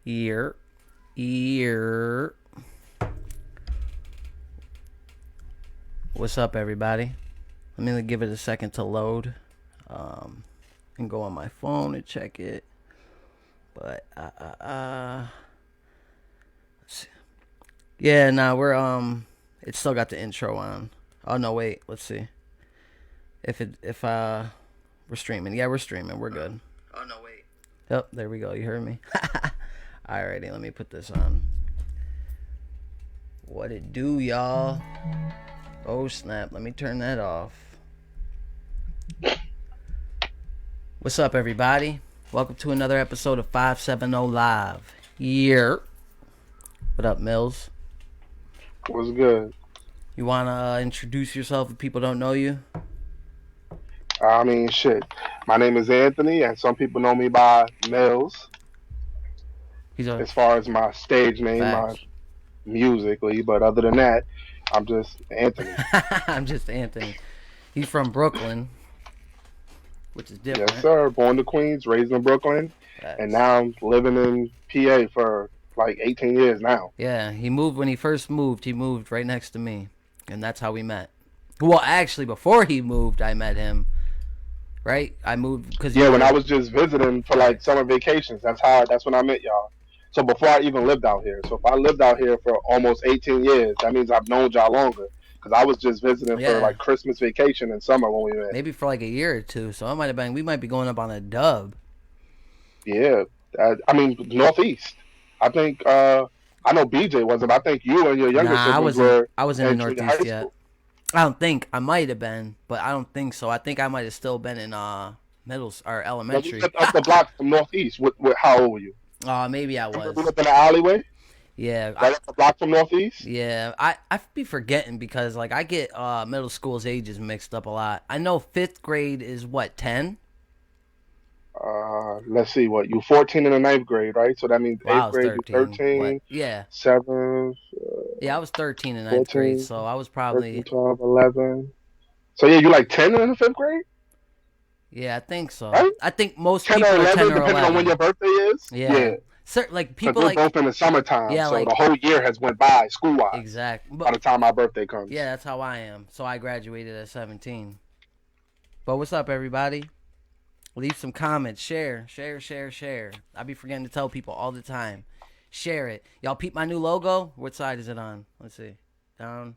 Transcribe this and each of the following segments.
Year. Year. What's up, everybody? Let me give it a second to load. And go on my phone and check it. But let's see. Yeah, nah, we're it still got the intro on. Oh no, wait, let's see. If we're streaming. Yeah, we're streaming. We're good. Oh no, wait. Yep, there we go. You heard me. Alrighty, let me put this on. What it do, y'all? Oh snap, let me turn that off. What's up, everybody? Welcome to another episode of 570 Live. Year. What up, Mills? What's good? You want to introduce yourself if people don't know you? I mean, shit. My name is Anthony, and some people know me by Mills. As far as my stage name, my musically, but other than that, I'm just Anthony. I'm just Anthony. He's from Brooklyn, which is different. Yes, sir. Born in Queens, raised in Brooklyn, and now I'm living in PA for like 18 years now. Yeah, he moved when he first moved. He moved right next to me, and that's how we met. Well, actually, before he moved, I met him. Right? I moved because when I was just visiting for like summer vacations. That's when I met y'all. So before I even lived out here. So if I lived out here for almost 18 years, that means I've known y'all longer. Because I was just visiting for like Christmas vacation in summer when we met. Maybe for like a year or two. So we might be going up on a dub. Yeah. I mean, Northeast. I think, I know BJ wasn't. I think you and your younger siblings were. I wasn't in Northeast yet. I don't think. I might have been, but I don't think so. I think I might have still been in middle or elementary. You up the block from Northeast. How old were you? Maybe I was. You lived in the alleyway? Yeah. Right up the block from Northeast? Yeah. I be forgetting because like I get middle school's ages mixed up a lot. I know 5th grade is what, 10? Let's see, what you 14 in the 9th grade, right? So that means 8th grade, 13. What? Yeah. 7th. Yeah, I was 13 in 9th grade, so I was probably 13, 12, 11. So yeah, you like 10 in the 5th grade? Yeah, I think so. Right? I think most people are 10 or 11. Depending on when your birthday is. Yeah. Like people we're both in the summertime, yeah, so like, the whole year has went by school-wise. Exactly. By the time my birthday comes. Yeah, that's how I am. So I graduated at 17. But what's up, everybody? Leave some comments. Share. I be forgetting to tell people all the time. Share it. Y'all peep my new logo? What side is it on? Let's see. Down.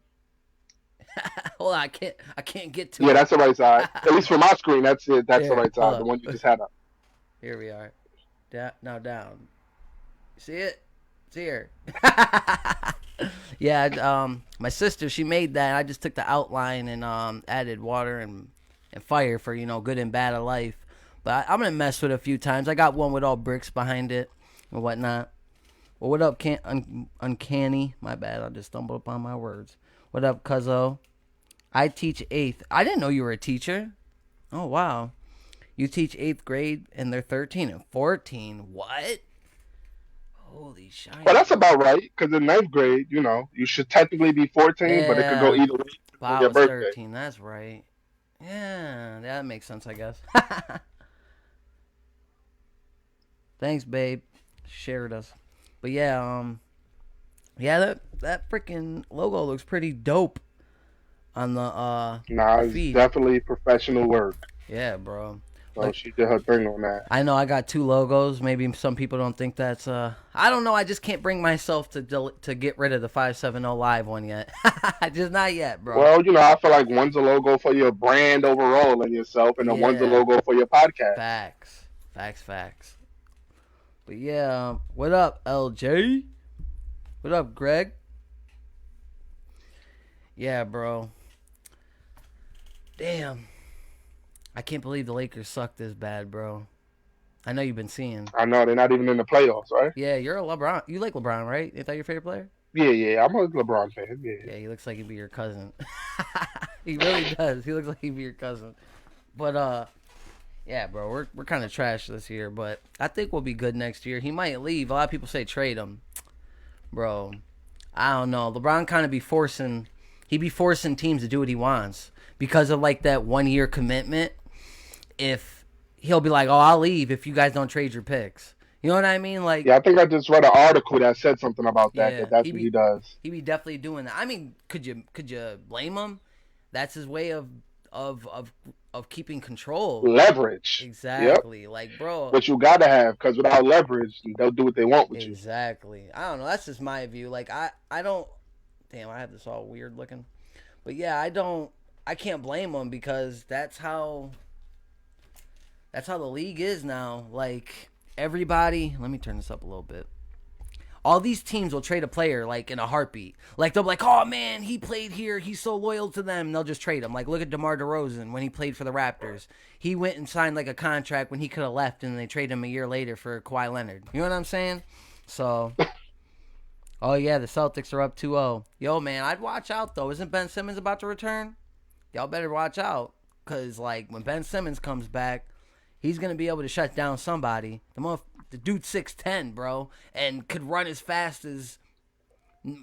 Hold on, I can't get to it. Yeah, that's the right side. At least for my screen, that's it. That's the right side. The one you just had up. Here we are. Now down. See it? It's here. Yeah, my sister, she made that. I just took the outline and added water and fire for, good and bad of life. But I'm going to mess with it a few times. I got one with all bricks behind it and whatnot. Well, what up, Uncanny? My bad, I just stumbled upon my words. What up, Cuzzo? I teach 8th. I didn't know you were a teacher. Oh, wow. You teach 8th grade and they're 13 and 14. What? Holy shit. Well, that's about right, because in 9th grade, you should technically be 14, but it could go either way. I was 13, that's right. Yeah, that makes sense, I guess. Thanks, babe. Shared us. But yeah, that freaking logo looks pretty dope on the it's feed. Definitely professional work. Yeah, bro. So she did her thing on that. I know I got 2 logos. Maybe some people don't think that's I don't know. I just can't bring myself to get rid of the 570 Live one yet. Just not yet, bro. Well, I feel like one's a logo for your brand overall and yourself, and then one's a logo for your podcast. Facts. But yeah, what up, LJ? What up, Greg? Yeah, bro. Damn. I can't believe the Lakers suck this bad, bro. I know you've been seeing. I know, they're not even in the playoffs, right? Yeah, you're a LeBron. You like LeBron, right? Is that your favorite player? Yeah, I'm a LeBron fan, yeah. Yeah, he looks like he'd be your cousin. He really does. He looks like he'd be your cousin. But, yeah, bro, we're kind of trash this year, but I think we'll be good next year. He might leave. A lot of people say trade him. Bro, I don't know. LeBron kind of be forcing teams to do what he wants because of, like, that 1-year commitment. If he'll be like, oh, I'll leave if you guys don't trade your picks. You know what I mean? Like, Yeah, I think I just read an article that said something about that. yeah, That's what he does. he be definitely doing that. I mean, could you blame him? That's his way of of of keeping control. Leverage. Yep. Exactly. Like, bro. But you gotta have, because without leverage, they'll do what they want with you. Exactly. I don't know. That's just my view. Like, I don't. Damn, I have this all weird looking. But yeah, I don't. I can't blame him because that's how the league is now. Like, everybody. Let me turn this up a little bit. All these teams will trade a player like in a heartbeat. Like, they'll be like, "Oh man, he played here. He's so loyal to them." And they'll just trade him. Like, look at DeMar DeRozan when he played for the Raptors. He went and signed like a contract when he could have left, and they traded him a year later for Kawhi Leonard. You know what I'm saying? So, oh yeah, the Celtics are up 2-0. Yo man, I'd watch out though. Isn't Ben Simmons about to return? Y'all better watch out, cause like when Ben Simmons comes back, he's gonna be able to shut down somebody. The dude's 6'10", bro, and could run as fast as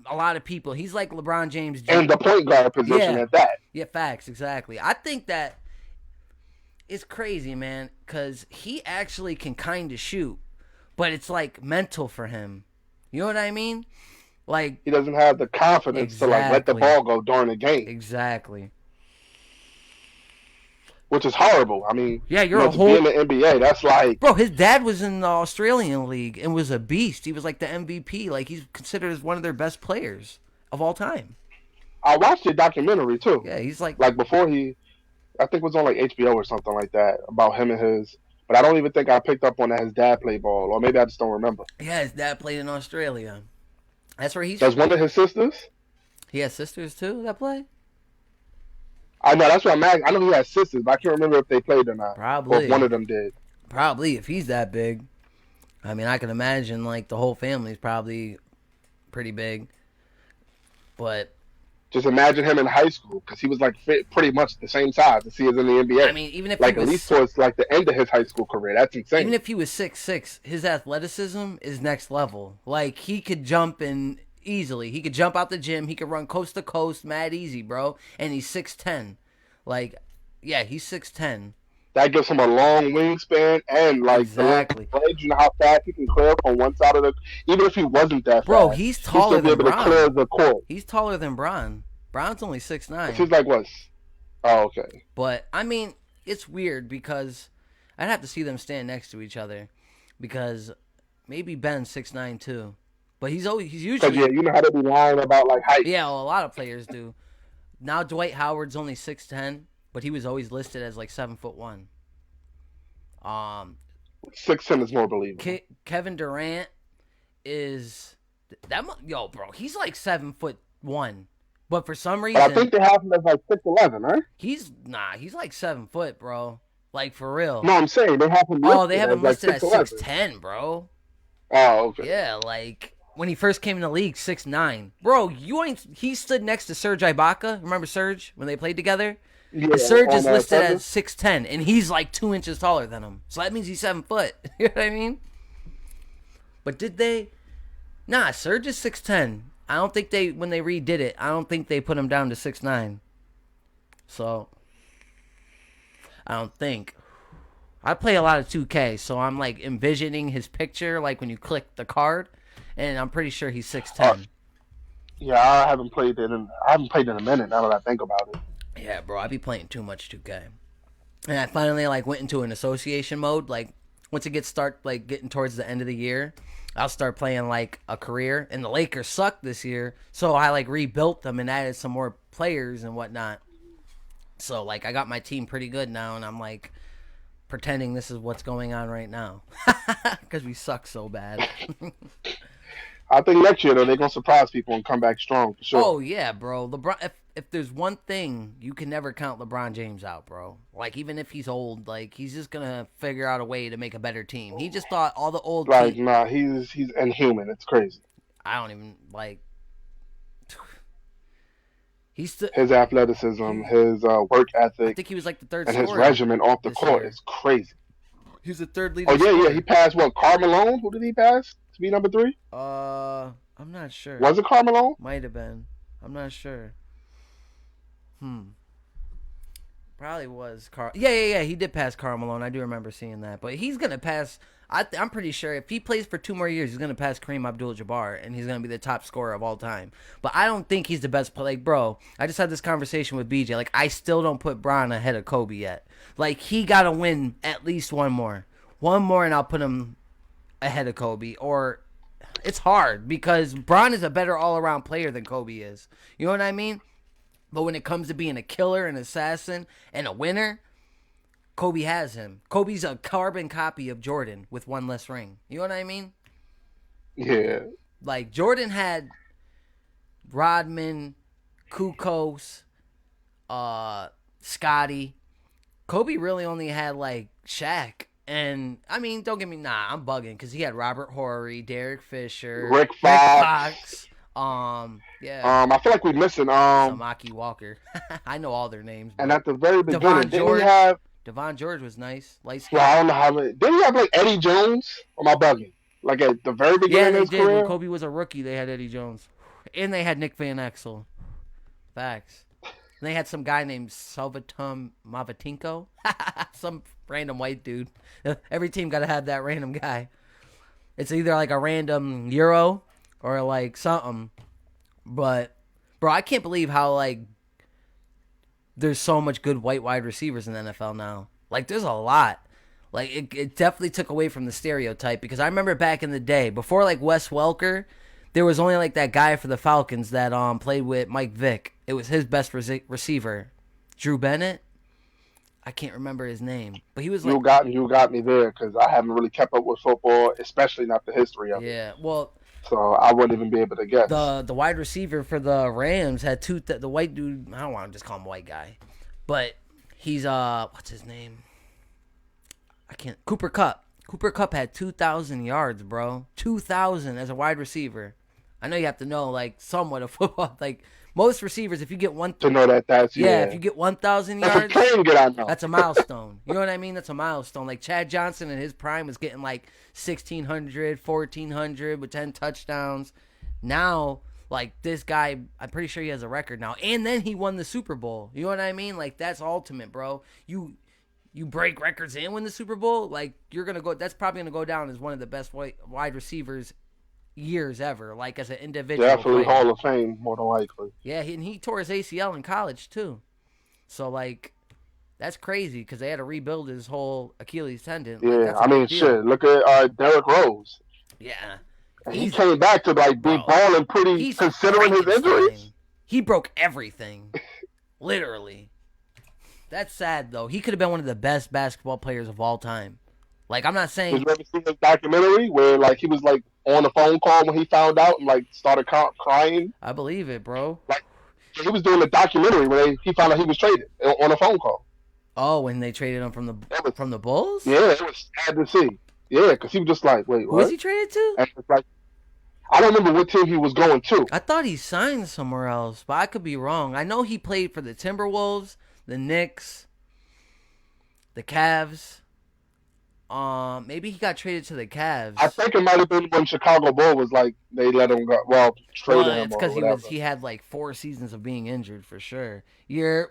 a lot of people. He's like LeBron James. And the point guard position Yeah, at that. yeah, facts, exactly. I think that it's crazy, man, because he actually can kind of shoot, but it's like mental for him. You know what I mean? Like, He doesn't have the confidence to like let the exactly, ball go during the game, exactly. which is horrible. I mean, Yeah, you're a to be in whole the NBA, that's like bro. His dad was in the Australian league and was a beast. He was like the MVP. Like, he's considered as one of their best players of all time. I watched a documentary too. Yeah, he's like, Like before I think it was on like HBO or something like that about him and his. But I don't even think I picked up on that his dad played ball, or maybe I just don't remember. yeah, his dad played in Australia. That's where he's Does from. one of his sisters? He has sisters too that play. I know that's what I'm asking. I know he has sisters, but I can't remember if they played or not, or if one Probably, of them did. probably if he's that big. I mean, I can imagine like the whole family's probably pretty big. But Just imagine him in high school because he was like fit pretty much the same size as he is in the I NBA. mean, even if he Like at least was towards like the end of his high school career. That's even insane. if he was 6'6", his athleticism is next level. Like, he could jump in easily. He could jump out the gym. He could run coast to coast, mad easy, bro. And he's 6'10". Like, yeah, he's 6'10". That gives him a long wingspan and like the Exactly, legs. You know how fast he can clear from one side of the. Even if he wasn't that bro. fast, He's he'd taller still be than able to clear Bron. the court. He's taller than Bron. Bron's only It 6'9". seems like what? Oh, okay. But I mean, it's weird because I'd have to see them stand next to each other because maybe Ben's 6'9" too. But he's Because usually yeah, you know how they be lying about like height. yeah. Well, a lot of players do. Now Dwight Howard's only 6'10", but he was always listed as like 7'1". Um, 6'10" is more believable. Kevin Durant is yo, bro. He's like 7'1", but for some But I reason think they have him as like 6'11", right? he's like 7 foot, bro. Like, for real. No, I'm saying they have him listed Oh, they have him as like listed at 6'11". 6'10", bro. Oh, okay. Yeah, like when he first came in the league, 6'9". Bro, you ain't. He stood next to Serge Ibaka. Remember Serge when they played together? Yeah, And Serge on is listed Thunder. as 6'10", and he's like 2 inches taller than him. So that means he's 7 foot. You know what I mean? But did they? Nah, Serge is 6'10". I don't think when they redid it, I don't think they put him down to 6'9". So I don't think. I play a lot of 2K, so I'm like envisioning his picture, like when you click the card, and I'm pretty sure he's 6'10". Yeah, I haven't played it in a minute. Now that I think about it. Yeah, bro, I be playing too much 2K. And I finally like went into an association mode. Like, once it getting towards the end of the year, I'll start playing like a career. And the Lakers sucked this year, so I like rebuilt them and added some more players and whatnot. So like I got my team pretty good now, and I'm like pretending this is what's going on right now because we suck so bad. I think next year though they're gonna surprise people and come back strong for sure. Oh yeah, bro. LeBron. If there's one thing you can never count LeBron James out, bro. Like, even if he's old, like he's just gonna figure out a way to make a better team. He just thought all the old Like team. nah, he's inhuman. It's crazy. I don't even like. His athleticism, his work I ethic, think he was like the third and his scorer regimen off the this court year. is crazy. He was the third Oh leading yeah, scorer. yeah. He passed what? Carmelo? Who did he pass to be number 3? I'm not sure. Was it Carmelo? Might have been. I'm not sure. Probably was Carl. Yeah. He did pass Karl Malone. I do remember seeing that. But he's gonna pass. I'm pretty sure if he plays for 2 more years, he's gonna pass Kareem Abdul-Jabbar, and he's gonna be the top scorer of all time. But I don't think he's the best player. Like, bro, I just had this conversation with BJ. Like, I still don't put Bron ahead of Kobe yet. Like, he gotta win at least one more, and I'll put him ahead of Kobe. Or it's hard because Bron is a better all-around player than Kobe is. You know what I mean? But when it comes to being a killer, an assassin, and a winner, Kobe has him. Kobe's a carbon copy of Jordan with one less ring. You know what I mean? Yeah. Like, Jordan had Rodman, Kukos, Scotty. Kobe really only had, like, Shaq. And, I mean, don't get me... Nah, I'm bugging. Because he had Robert Horry, Derek Fisher, Rick Fox. Yeah. I feel like we're missing Samaki Walker. I know all their names. And at the very beginning, didn't he have Devon George was nice. Light skin. Well, I don't know how many. Didn't he have like Eddie Jones? Or am I bugging? Like at the very beginning of his career? When Kobe was a rookie, they had Eddie Jones. And they had Nick Van Exel. Facts. And they had some guy named Salvatore Mavatinko. Some random white dude. Every team got to have that random guy. It's either like a random Euro or like something. But, bro, I can't believe how, like, there's so much good white wide receivers in the NFL now. Like, there's a lot. Like, it definitely took away from the stereotype because I remember back in the day, before, like, Wes Welker, there was only, like, that guy for the Falcons that played with Mike Vick. It was his best receiver. Drew Bennett? I can't remember his name. But he was, like... You got me there because I haven't really kept up with football, especially not the history of it. Yeah, well... So I wouldn't even be able to guess. The wide receiver for the Rams had the white dude. I don't want to just call him white guy, but he's what's his name? I can't. Cooper Kupp. Cooper Kupp had 2,000 yards, bro. 2,000 as a wide receiver. I know you have to know like somewhat of football. Like most receivers, if you get to know that's if you get 1,000 yards, that's a milestone. You know what I mean? That's a milestone. Like Chad Johnson in his prime was getting like 1,600, 1,400 with 10 touchdowns. Now, like this guy, I'm pretty sure he has a record now. And then he won the Super Bowl. You know what I mean? Like that's ultimate, bro. You break records and win the Super Bowl. Like you're gonna go. That's probably gonna go down as one of the best wide receivers years ever, like as an individual. Definitely player. Hall of Fame, more than likely. Yeah, and he tore his ACL in college too. So like, that's crazy because they had to rebuild his whole Achilles tendon. Yeah, like, I mean, shit. Look at Derrick Rose. Yeah, he came back to like be balling pretty, considering his injuries. He broke everything, literally. That's sad though. He could have been one of the best basketball players of all time. Like I'm not saying. Did you ever see his documentary where like he was like on a phone call when he found out and like started crying? I believe it, bro. Like he was doing a documentary where he found out he was traded on a phone call. Oh, when they traded him from the Bulls? Yeah, it was sad to see. Yeah, because he was just like, wait, what? Who was he traded to? And it's like, I don't remember what team he was going to. I thought he signed somewhere else, but I could be wrong. I know he played for the Timberwolves, the Knicks, the Cavs. Maybe he got traded to the Cavs. I think it might have been when Chicago Bull was like they let him go. Well, traded him. It's because he had like 4 seasons of being injured for sure.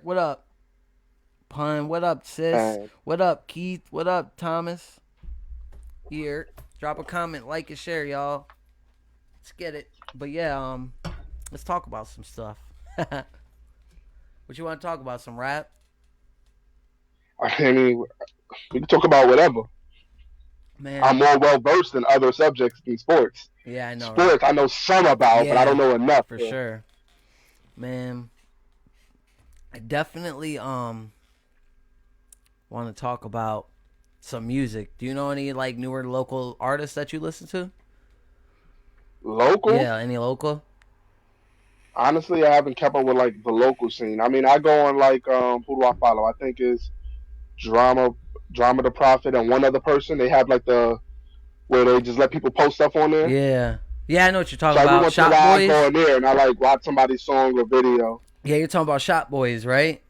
What up, Pun? What up, sis? What up, Keith? What up, Thomas? Here, drop a comment, like and share, y'all. Let's get it. But yeah, let's talk about some stuff. What you want to talk about? Some rap? I mean, we can talk about whatever. Man, I'm more well versed in other subjects than sports. Yeah, I know. Sports, right? I know some about, but I don't know enough. For sure. Man, I definitely want to talk about some music. Do you know any like newer local artists that you listen to? Local? Yeah, any local? Honestly, I haven't kept up with like the local scene. I mean, I go on like who do I follow? I think is Drama the Prophet and one other person. They have like where they just let people post stuff on there. Yeah, I know what you're talking about. Shop Boys. I go in there and I like watch somebody's song or video. Yeah, you're talking about Shop Boys, right?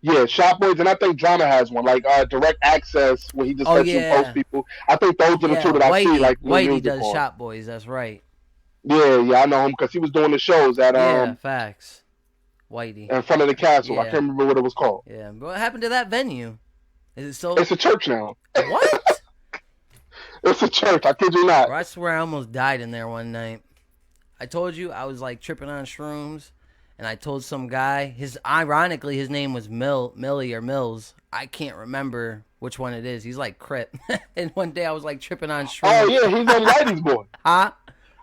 Yeah, Shop Boys, and I think Drama has one, like Direct Access, where he just lets you post people. I think those are the two that I see. Like Whitey does Shop Boys. That's right. Yeah, I know him because he was doing the shows at facts. Whitey. in front of the castle. I Yeah. can't remember what it was called. Yeah. What happened to that venue? Is it still? It's a church now. What? It's a church. I kid you not. Bro, I swear I almost died in there one night. I told you I was like tripping on shrooms, and I told some guy. Ironically, his name was Millie or Mills. I can't remember which one it is. He's like Crip. And one day I was like tripping on shrooms. Oh yeah, he's on Whitey's boy. Huh?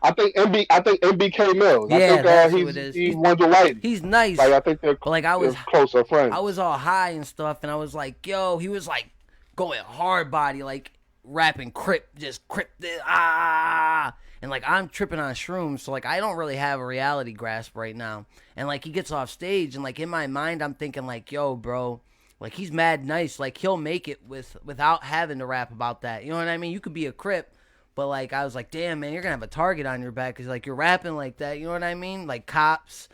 I think MBK Mills. Yeah, I think that's who it is. He's one of Whitey. He's nice. Like I think they're closer friends. I was all high and stuff, and I was like, yo, he was like going hard body, like rapping Crip, just Crip this, and like I'm tripping on shrooms, so like I don't really have a reality grasp right now. And like he gets off stage, and like in my mind I'm thinking like, yo, bro, like he's mad nice, like he'll make it without having to rap about that. You know what I mean? You could be a Crip, but like I was like, damn man, you're gonna have a target on your back because like you're rapping like that. You know what I mean? Like cops,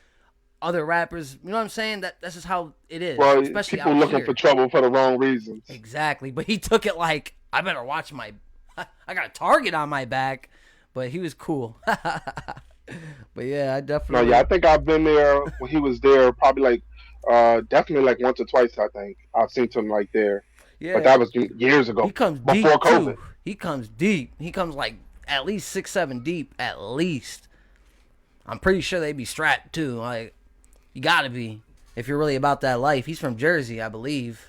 other rappers. You know what I'm saying? That's just how it is. Well, especially people out looking here. for trouble for the wrong reasons. Exactly, but he took it like I better watch my. I got a target on my back, but he was cool. But yeah, I definitely. No, yeah, I think I've been there when he was there. Probably like, definitely like once or twice. I think I've seen him like there. Yeah, but that was years ago. He comes before deep COVID. too. He comes deep. He comes like at least 6-7 deep at least. I'm pretty sure they be strapped too. Like you gotta be if you're really about that life. He's from Jersey, I believe.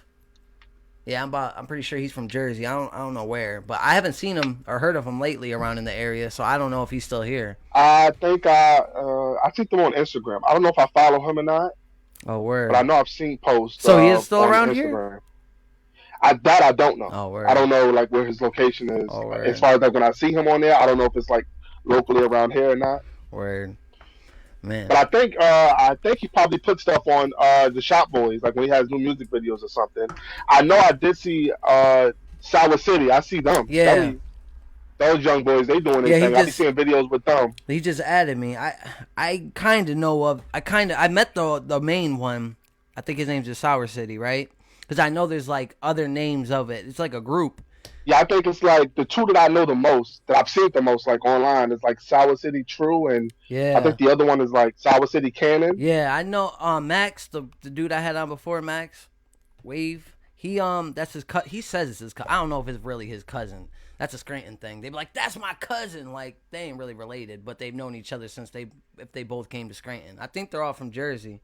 Yeah, I'm pretty sure he's from Jersey. I don't know where, but I haven't seen him or heard of him lately around in the area, so I don't know if he's still here. I think I see them on Instagram. I don't know if I follow him or not. Oh, word. But I know I've seen posts. So he is still around Instagram. here? I don't know. Oh, word. I don't know like where his location is. Oh, word. As far as like when I see him on there, I don't know if it's like locally around here or not. Word. Man. But I think he probably put stuff on the Shop Boys, like when he has new music videos or something. I know I did see Sour City. I see them. Yeah. Those young boys, they doing their thing. I be seeing videos with them. He just added me. I kind of know of. I met the main one. I think his name's just Sour City, right? Because I know there's like other names of it. It's like a group. Yeah, I think it's like the two that I know the most, that I've seen the most, like online, is like Sour City True, and yeah, I think the other one is like Sour City Cannon. Yeah, I know. Max, the dude I had on before, Max Wave. He that's his he says it's his. I don't know if it's really his cousin. That's a Scranton thing. They be like, that's my cousin. Like they ain't really related, but they've known each other since they both came to Scranton. I think they're all from Jersey.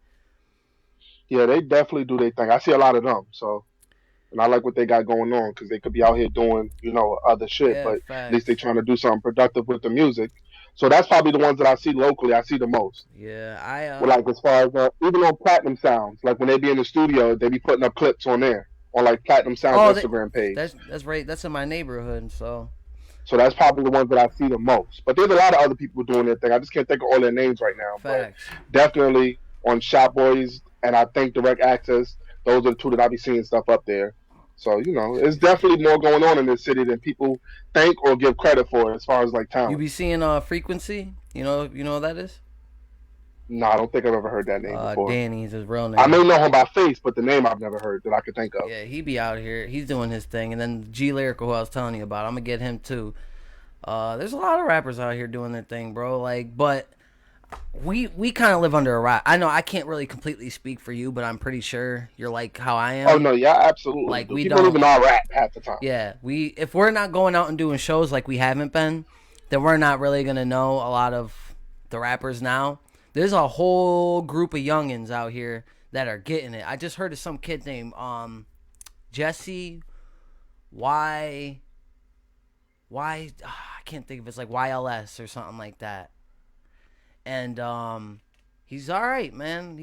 Yeah, they definitely do their thing. I see a lot of them, so. And I like what they got going on because they could be out here doing, other shit. Yeah, but facts. at least they trying to do something productive with the music. So that's probably the ones that I see locally. I see the most. Yeah, well, like as far as even on Platinum Sounds, like when they be in the studio, they be putting up clips on there on like Platinum Sounds Instagram page. That's right. That's in my neighborhood, so. So that's probably the ones that I see the most. But there's a lot of other people doing their thing. I just can't think of all their names right now. Facts. But definitely on Shop Boys and I think Direct Access. Those are the two that I be seeing stuff up there. So, it's definitely more going on in this city than people think or give credit for as far as like talent. You be seeing Frequency? You know what that is? No, I don't think I've ever heard that name before. Danny's his real name. I may know him by face, but the name I've never heard that I could think of. Yeah, he be out here. He's doing his thing. And then G Lyrical, who I was telling you about, I'm going to get him too. There's a lot of rappers out here doing their thing, bro. Like, but we kind of live under a rock. I know I can't really completely speak for you, but I'm pretty sure you're like how I am. Oh no, yeah, absolutely. Like we people don't even all rap half the time. Yeah, if we're not going out and doing shows like we haven't been, then we're not really gonna know a lot of the rappers now. There's a whole group of youngins out here that are getting it. I just heard of some kid named Jesse I can't think of it. It's like YLS or something like that. And he's all right, man.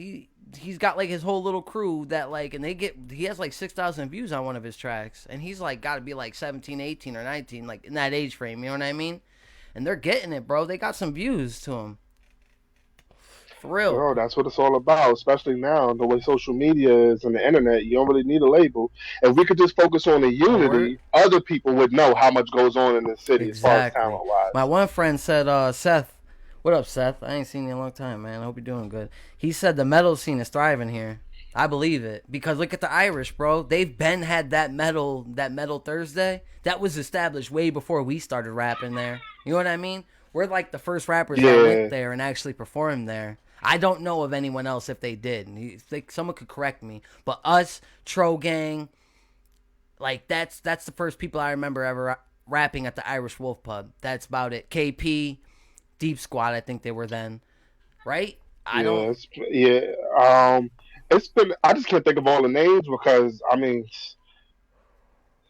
He's got like his whole little crew that like, and he has like 6,000 views on one of his tracks, and he's like got to be like 17, 18, or 19, like in that age frame. You know what I mean? And they're getting it, bro. They got some views to him. For real. Bro, that's what it's all about, especially now, the way social media is and the internet. You don't really need a label. If we could just focus on the unity, other people would know how much goes on in this city as far as talent-wise. My one friend said, Seth, what up, Seth? I ain't seen you in a long time, man. I hope you're doing good. He said the metal scene is thriving here. I believe it. Because look at the Irish, bro. They've been had that metal Thursday. That was established way before we started rapping there. You know what I mean? We're like the first rappers that went there and actually performed there. I don't know of anyone else if they did. Someone could correct me. But us, Tro Gang, like that's the first people I remember ever rapping at the Irish Wolf Pub. That's about it. KP, Deep Squad, I think they were then, right? I don't. It's been. I just can't think of all the names because I mean,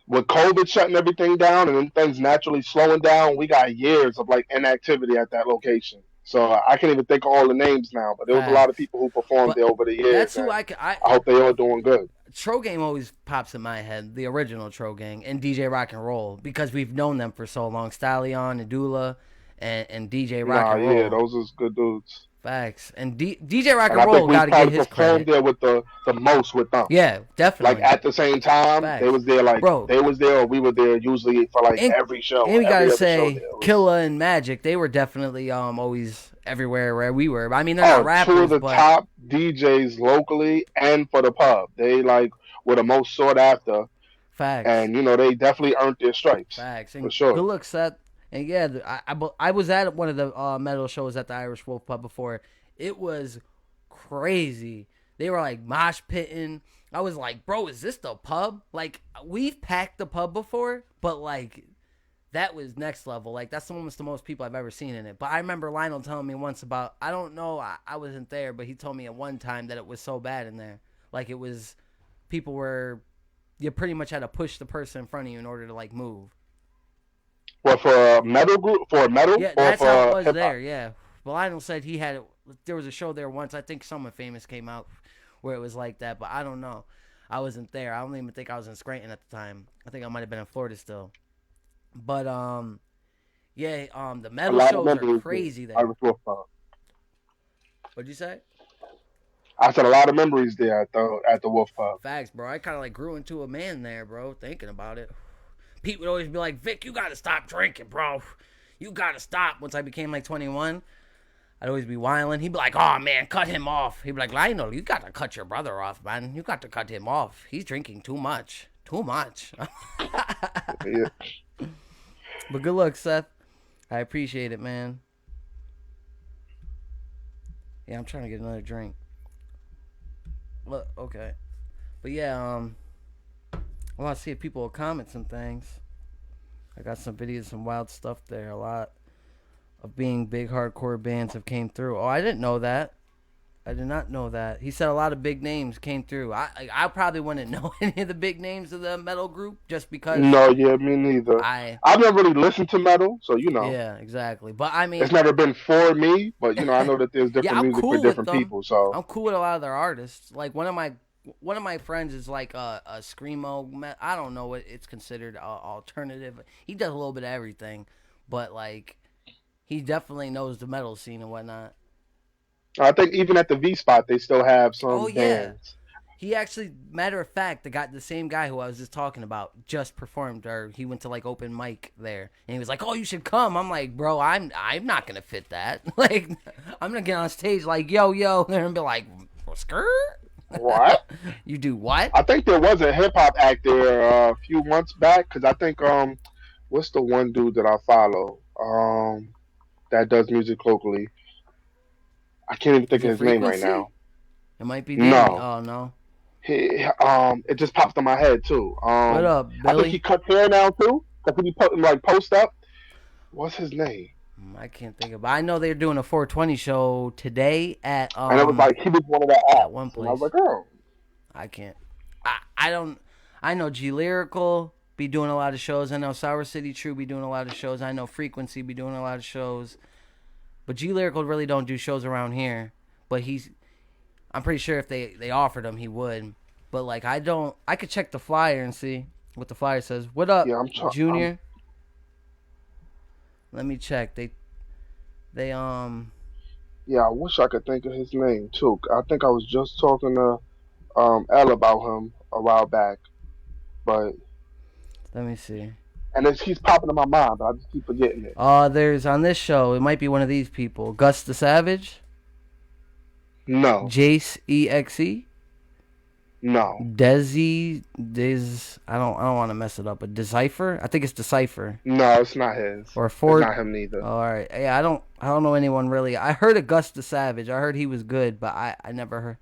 with COVID shutting everything down and then things naturally slowing down, we got years of like inactivity at that location. So I can't even think of all the names now, but there was a lot of Facts. people who performed But there over the years, that's who and I I hope they all doing good. Tro Gang always pops in my head, the original Tro Gang and DJ Rock and Roll, because we've known them for so long. Stallion, Adula, and DJ Rock Nah, and Roll. yeah, those is good dudes. Facts. And DJ Rock And and I think Roll we got to get probably his performed credit. there with the most with them. Yeah, definitely. Like at the same time, Facts. they was there. Like Bro, they was there, or we were there usually for like and, every show, and we gotta every other show. say, There was, Killa and Magic, they were definitely always everywhere where we were. I mean, they're not rappers, two of the but top DJs locally and for the pub. They like were the most sought after. Facts. And they definitely earned their stripes. Facts. And for sure. Good luck, Seth. And yeah, I was at one of the metal shows at the Irish Wolf Pub before. It was crazy. They were like mosh pitting. I was like, bro, is this the pub? Like, we've packed the pub before, but like that was next level. Like, that's almost the most people I've ever seen in it. But I remember Lionel telling me once about, I don't know, I wasn't there, but he told me at one time that it was so bad in there. Like, it was, people were, you pretty much had to push the person in front of you in order to like move. What, for a metal group? For a metal? Yeah, or that's for how it was hip-hop? there, yeah. Well, Lionel said he had it. There was a show there once. I think someone famous came out where it was like that, but I don't know. I wasn't there. I don't even think I was in Scranton at the time. I think I might have been in Florida still. But yeah, the metal shows are crazy there. What'd you say? I said a lot of memories there at the Wolf Pub. Facts, bro. I kind of like grew into a man there, bro. Thinking about it, Pete would always be like, "Vic, you gotta stop drinking, bro. You gotta stop." Once I became like 21. I'd always be whining. He'd be like, "Oh, man, cut him off." He'd be like, "Lionel, you got to cut your brother off, man. You got to cut him off. He's drinking too much. Too much." Yeah. But good luck, Seth. I appreciate it, man. Yeah, I'm trying to get another drink. Look, okay. But yeah, I want to see if people will comment some things. I got some videos, some wild stuff there. A lot of being big hardcore bands have came through. Oh, I didn't know that. I did not know that. He said a lot of big names came through. I probably wouldn't know any of the big names of the metal group just because. No, yeah, me neither. I've never really listened to metal, so Yeah, exactly. But I mean, it's never been for me. But I know that there's different music cool for different people. So I'm cool with a lot of their artists. Like one of my friends is like a screamo. I don't know what it's considered alternative. He does a little bit of everything, but like. He definitely knows the metal scene and whatnot. I think even at the V Spot, they still have some bands. Yeah. He actually, matter of fact, the same guy who I was just talking about just performed, or he went to like open mic there, and he was like, "Oh, you should come." I'm like, "Bro, I'm not gonna fit that. Like, I'm gonna get on stage like, yo, and be like, skirt." What? You do what? I think there was a hip hop act there a few months back because I think what's the one dude that I follow that does music locally? I can't even think of his name right now. It might be Danny. No. Oh no. It just popped in my head too. What up, Billy? I think he cuts hair now too. That's what he put like post up. What's his name? I can't think of it. I know they're doing a 420 show today at and it was like he was one of the acts. At one place. And I was like, oh. I can't. I don't. I know G Lyrical be doing a lot of shows. I know Sour City True be doing a lot of shows. I know Frequency be doing a lot of shows. But G Lyrical really don't do shows around here. But I'm pretty sure if they offered him, he would. But like I could check the flyer and see what the flyer says. What up, Junior? Let me check. They Yeah, I wish I could think of his name too. I think I was just talking to L about him a while back, but let me see. And he's popping in my mind, but I just keep forgetting it. There's on this show. It might be one of these people. Gus the Savage. No. Jace EXE. No. I don't want to mess it up, but Decipher? I think it's Decipher. No, it's not his. Or It's Ford. not him neither. Oh, all right. Yeah, I don't know anyone really. I heard of Gus the Savage. I heard he was good, but I never heard.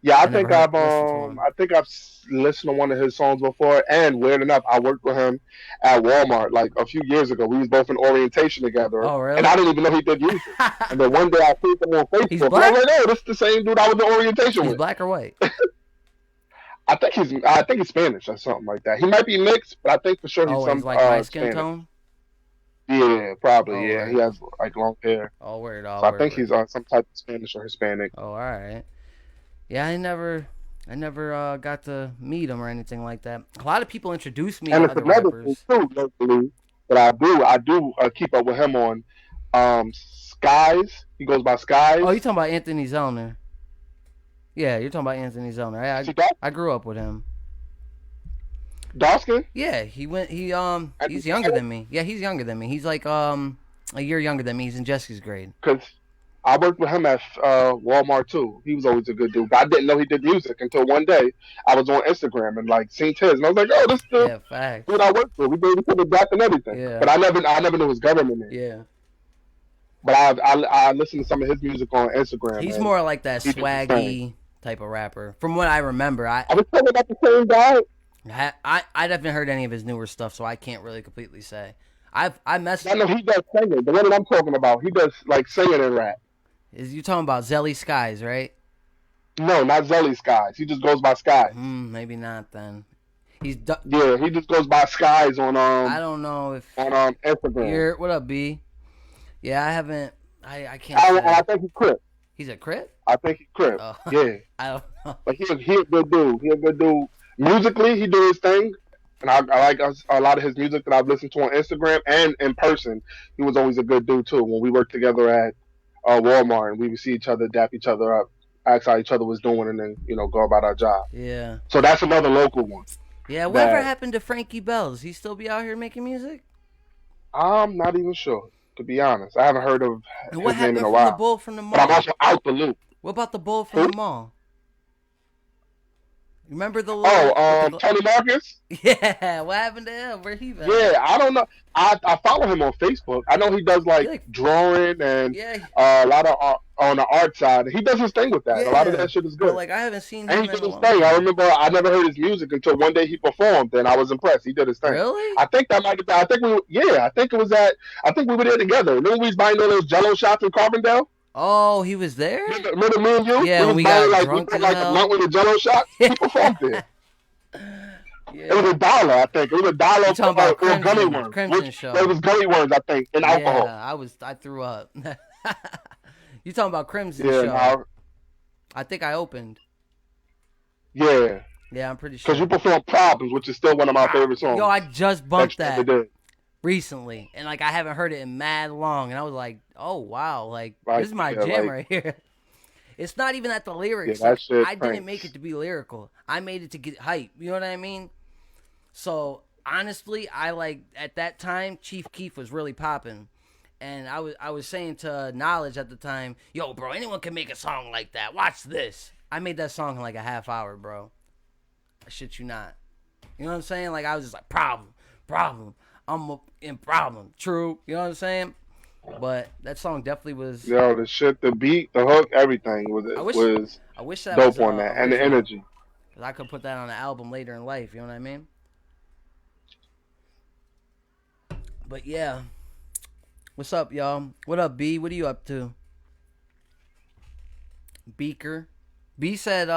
Yeah, I never heard listened to him. I think I've listened to one of his songs before. And weird enough, I worked with him at Walmart like a few years ago. We was both in orientation together, Oh, really? and I didn't even know he did music. And then one day I see him on He's Facebook, and black? I was like, "Oh, this is the same dude I was in orientation He's with." black or white? I think he's Spanish or something like that. He might be mixed, but I think for sure he's Oh, he's some like my skin Spanish. tone? Yeah, probably. Oh, Yeah, word. he has like long hair, Oh, word. so Oh, I word, think word. he's some type of Spanish or Hispanic. Oh, all right. Yeah, I never got to meet him or anything like that. A lot of people introduced me And to it's other another thing rappers. too, locally, that I do keep up with him on Skies. He goes by Skies. Oh, you talking about Anthony Zellner? Yeah, you're talking about Anthony Zellner. See that? I grew up with him. Dawson? Yeah, he's younger than me. Yeah, he's younger than me. He's like a year younger than me. He's in Jesse's grade. Because I worked with him at Walmart too. He was always a good dude. But I didn't know he did music until one day I was on Instagram and like seen his, and I was like, "Oh, this is the Yeah, facts. dude I worked with. We gave each other back and everything." Yeah. But I never knew his government name. Yeah. But I listened to some of his music on Instagram. He's more like that swaggy type of rapper. From what I remember, I was talking about the same guy. I haven't heard any of his newer stuff, so I can't really completely say. I messed. I know he does singing. The one that I'm talking about, he does like singing and rap. Is you talking about Zelly Skies, right? No, not Zelly Skies. He just goes by Skies. Maybe not then. Yeah, he just goes by Skies on I don't know if on Instagram. What up, B? Yeah, I haven't. I can't. I think he's Crip. He's a Crip? I think he's Crip. Oh. Yeah. I don't know. But he a good dude. He a good dude. Musically, he do his thing. And I like a lot of his music that I've listened to on Instagram and in person. He was always a good dude too. When we worked together at Walmart, and we would see each other, dap each other up, ask how each other was doing, and then go about our job. Yeah. So that's another local one. Yeah. Whatever happened to Frankie Bell? Does he still be out here making music? I'm not even sure, to be honest. I haven't heard of his name in a while. What happened from the bull from the mall? But I'm also out the loop. What about the bull from the mall? Remember the little... Tony Marcus? Yeah, what happened to him? Where he been? Yeah, I don't know. I follow him on Facebook. I know he does like drawing and a lot of art, on the art side. He does his thing with that. Yeah. A lot of that shit is good. But like I haven't seen him. And he did his thing. I remember I never heard his music until one day he performed, and I was impressed. He did his thing. Really? I think that might have been. I think it was at. I think we were there together. Remember we was buying all those Jello shots in Carbondale? Oh, he was there? Remember me and you? Yeah, we got drunk as hell. A blunt with the Jello shots. He performed there. Yeah. It was $1, I think. It was $1 for gummy worms. Crimson Show. It was gummy worms, I think, and alcohol. Yeah, I threw up. You talking about Crimson Yeah, Show? I think I opened. Yeah. Yeah, I'm pretty sure. Because you performed Problems, which is still one of my favorite songs. Yo, I just bumped that recently, and like I haven't heard it in mad long, and I was like, oh wow, like this is my jam right here. It's not even at the lyrics. Yeah, I didn't make it to be lyrical. I made it to get hype. You know what I mean? So honestly, I like at that time, Chief Keef was really popping, and I was saying to Knowledge at the time, yo, bro, anyone can make a song like that. Watch this. I made that song in like a half hour, bro. I shit you not. You know what I'm saying? Like I was just like problem. I'm in problem. True. You know what I'm saying? But that song definitely was. Yo, the shit, the beat, the hook, everything was I wish that dope was, on that, and the energy. Cause I could put that on an album later in life. You know what I mean? But yeah, what's up, y'all? What up, B? What are you up to? Beaker. B said,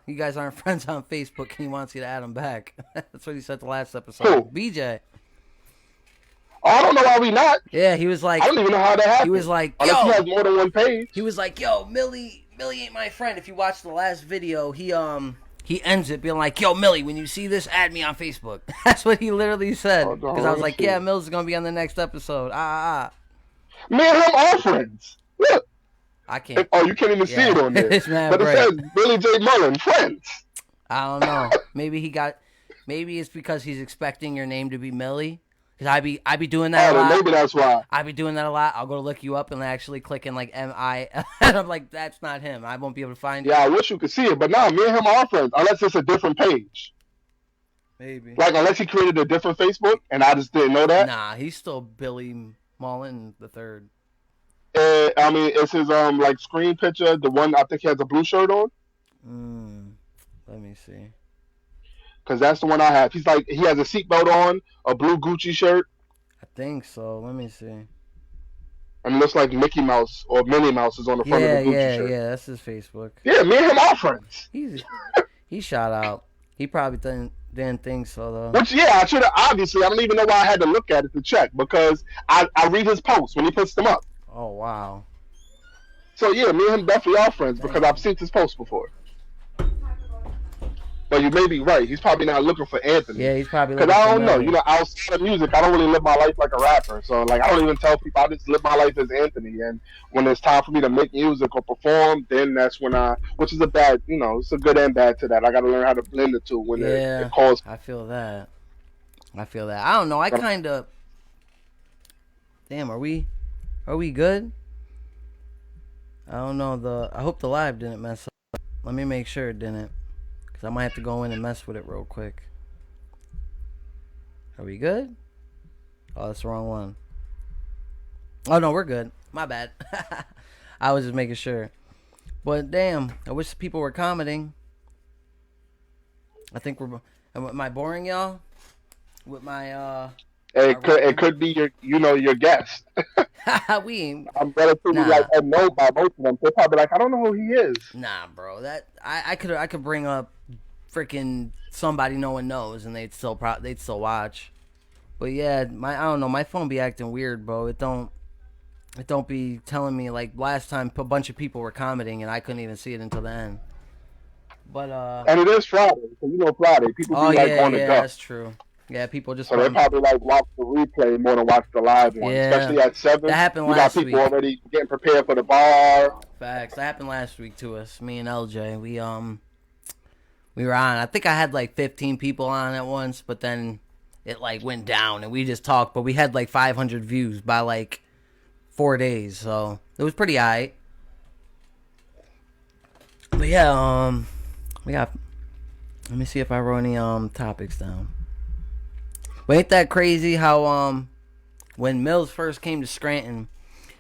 you guys aren't friends on Facebook and he wants you to add him back. That's what he said the last episode. Who? BJ. Oh, I don't know why we not. Yeah, he was like... I don't even know how that happened. He was like, unless he has more than one page. He was like, yo, Millie ain't my friend. If you watch the last video, he ends it being like, yo, Millie, when you see this, add me on Facebook. That's what he literally said. Because I was like, yeah, Mills is going to be on the next episode. Me and him are friends. Look. I can't. Oh, you can't even see it on there. It's mad but bright. It says Billy J. Mullen, friends. I don't know. Maybe it's because he's expecting your name to be Millie. Cause I be doing that Oh, a then lot. maybe that's why. I be doing that a lot. I'll go to look you up and actually click in like MI, and I'm like, that's not him. I won't be able to find Yeah, you. I wish you could see it, but nah, me and him are friends, unless it's a different page. Maybe. Like unless he created a different Facebook and I just didn't know that. Nah, he's still Billy Mullen the third. I mean, it's his like screen picture, the one I think he has a blue shirt on, Let me see. because that's the one I have. He's like he has a seatbelt on, a blue Gucci shirt, I think so. Let me see. and it looks like Mickey Mouse or Minnie Mouse is on the front of the Yeah, Gucci yeah, shirt. yeah. That's his Facebook. Yeah, me and him are friends. He shot out. He probably didn't think so though. Which yeah, I should have obviously. I don't even know why I had to look at it to check because I read his posts when he puts them up. Oh wow. So yeah, me and him definitely are friends because I've Damn. seen his posts before. But you may be right. He's probably not looking for Anthony. Yeah, he's probably Because looking I for don't know. Millie. Outside of music, I don't really live my life like a rapper. So, like, I don't even tell people. I just live my life as Anthony. And when it's time for me to make music or perform, then that's when which is a bad, it's a good and bad to that. I got to learn how to blend the two when it Yeah, calls. I feel that. I feel that. I don't know. I kind of. Damn, are we good? I don't know. I hope the live didn't mess up. Let me make sure it didn't, cause I might have to go in and mess with it real quick. Are we good? Oh, that's the wrong one. Oh no, we're good. My bad. I was just making sure. But damn, I wish people were commenting. I think we're. Am I boring y'all? With my It could be your guest. we ain't. I'm relatively like Nah, unknown by most of them. They're probably like, I don't know who he is. nah, bro. That I could bring up freaking somebody no one knows and they'd still watch. But yeah, I don't know. My phone be acting weird, bro. It don't be telling me like last time a bunch of people were commenting and I couldn't even see it until the end. But And it is Friday, so Friday. People oh be like yeah, on the yeah, go. that's true. Yeah, people just So they want. probably like watch the replay more than watch the live one. Yeah, Especially at that 7. happened You got last people week. already getting prepared for the bar. Facts. That happened last week to us. Me and LJ. We were on. I think I had like 15 people on at once, but then it like went down and we just talked. But we had like 500 views by like 4 days, so it was pretty alright. But yeah, we got. Let me see if I wrote any topics down. But ain't that crazy how when Mills first came to Scranton,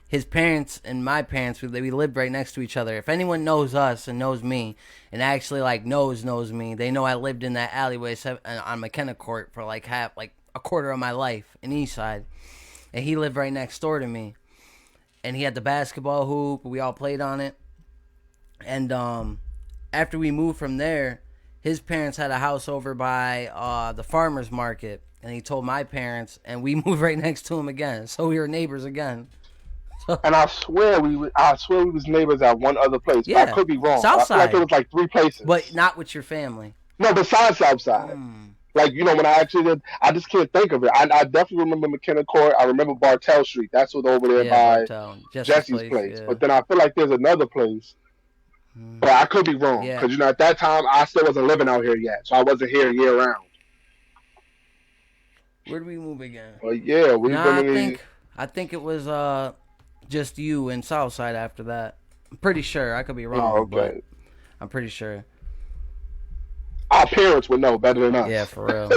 his parents and my parents we lived right next to each other. If anyone knows us and knows me and actually like knows me, they know I lived in that alleyway on McKenna Court for like a quarter of my life in Eastside, and he lived right next door to me, and he had the basketball hoop. We all played on it, and after we moved from there, his parents had a house over by the farmers market, and he told my parents, and we moved right next to him again, so we were neighbors again. And I swear we was neighbors at one other place, but I Yeah, could be wrong. I feel like it Southside, was like 3 places. but not with your family. No, besides Southside. Mm. Like, when I actually did, I just can't think of it. I definitely remember McKenna Court. I remember Bartell Street. That's what's over there Yeah, by Bartel, Jesse's Jesse's place. place. Yeah. But then I feel like there's another place. But I could be wrong. Yeah. Because, at that time, I still wasn't living out here yet. So I wasn't here year round. Where did we move again? But yeah, we've Nah, been I think it was just you and Southside after that. I'm pretty sure. I could be wrong, but I'm pretty sure. Our parents would know better than us. Yeah, for real.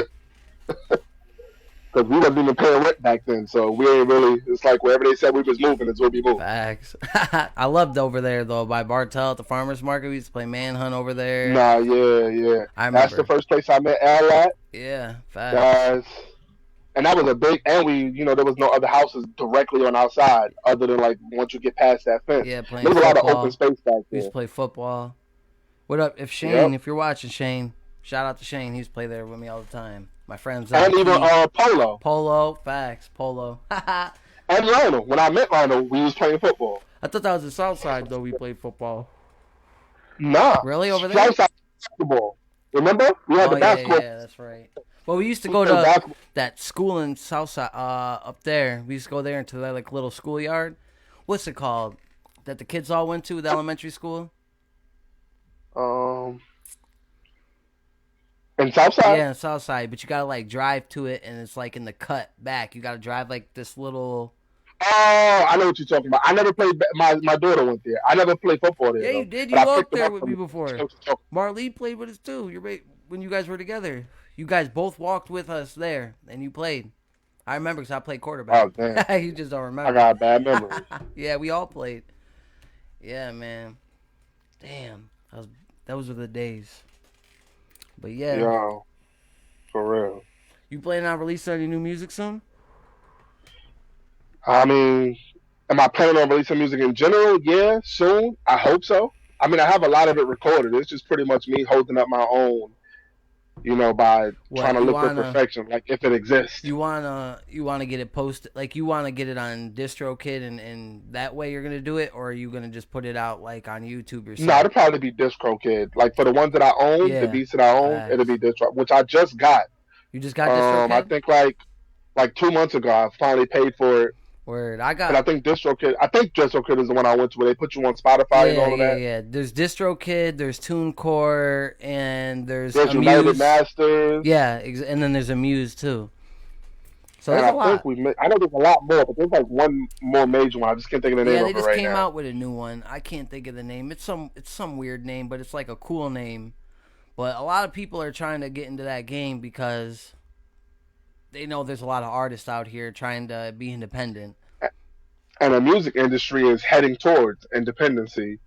Because we wasn't even paying rent back then, so we ain't really. It's like wherever they said we was moving is where we moved. Facts. I loved over there though by Bartel at the farmers market. We used to play manhunt over there. Nah, yeah. I remember. That's the first place I met Al at. Yeah, facts. And that was a big, and there was no other houses directly on our side other than like once you get past that fence. Yeah, playing there was football. a lot of open space back there. We used to play football. What up, if Shane? If you're watching, Shane, shout out to Shane. He used to play there with me all the time. My friends. And even Polo. Polo, facts, Polo. And Lionel. When I met Lionel, we was playing football. I thought that was the South Side though. We played football. Nah. Really over there? Southside basketball. Remember? We had the basketball. Yeah, that's right. Well, we used to go to that school in Southside, up there. We used to go there into that like little schoolyard. What's it called? That the kids all went to the elementary school. In Southside? Yeah, in Southside, but you gotta like drive to it, and it's like in the cut back. You gotta drive like this little. Oh, I know what you're talking about. I never played. My daughter went there. I never played football there Yeah, you though, did. but You I picked walked them there up with from me you. I know before. what you're talking Marlene played with us too. When you guys were together. You guys both walked with us there, and you played. I remember because I played quarterback. about. Oh damn, You just don't I remember. got bad memories. Yeah, we all played. Yeah, man. Damn, those were the days. But yeah, Yo, for real. you planning on releasing any new music soon? I mean, am I planning on releasing music in general? Yeah, soon. I hope so. I mean, I have a lot of it recorded. It's just pretty much me holding up my own, by trying What to you look for wanna? perfection, like if it exists. You wanna get it posted? Like you wanna get it on DistroKid and that way you're gonna do it, or are you gonna just put it out like on YouTube No, yourself? it'll probably be Distro Kid. Like for the ones that I own, the Yeah, beats that I own, it'll facts. be Distro, which I just got. You just got I DistroKid? think like 2 months ago, I finally paid for it. Word. I But got. I think DistroKid is the one I went to where they put you on Spotify and Yeah, all of yeah, that. yeah. There's DistroKid, there's TuneCore, and there's There's United Amuse. Masters, Yeah, and then there's Amuse too. So and there's a I think lot. I know there's a lot more, but there's like one more major one. I just can't think of the name Yeah, they of it just right came now. out with a new one. I can't think of the name. It's some weird name, but it's like a cool name. But a lot of people are trying to get into that game because they know there's a lot of artists out here trying to be independent. And the music industry is heading towards independency.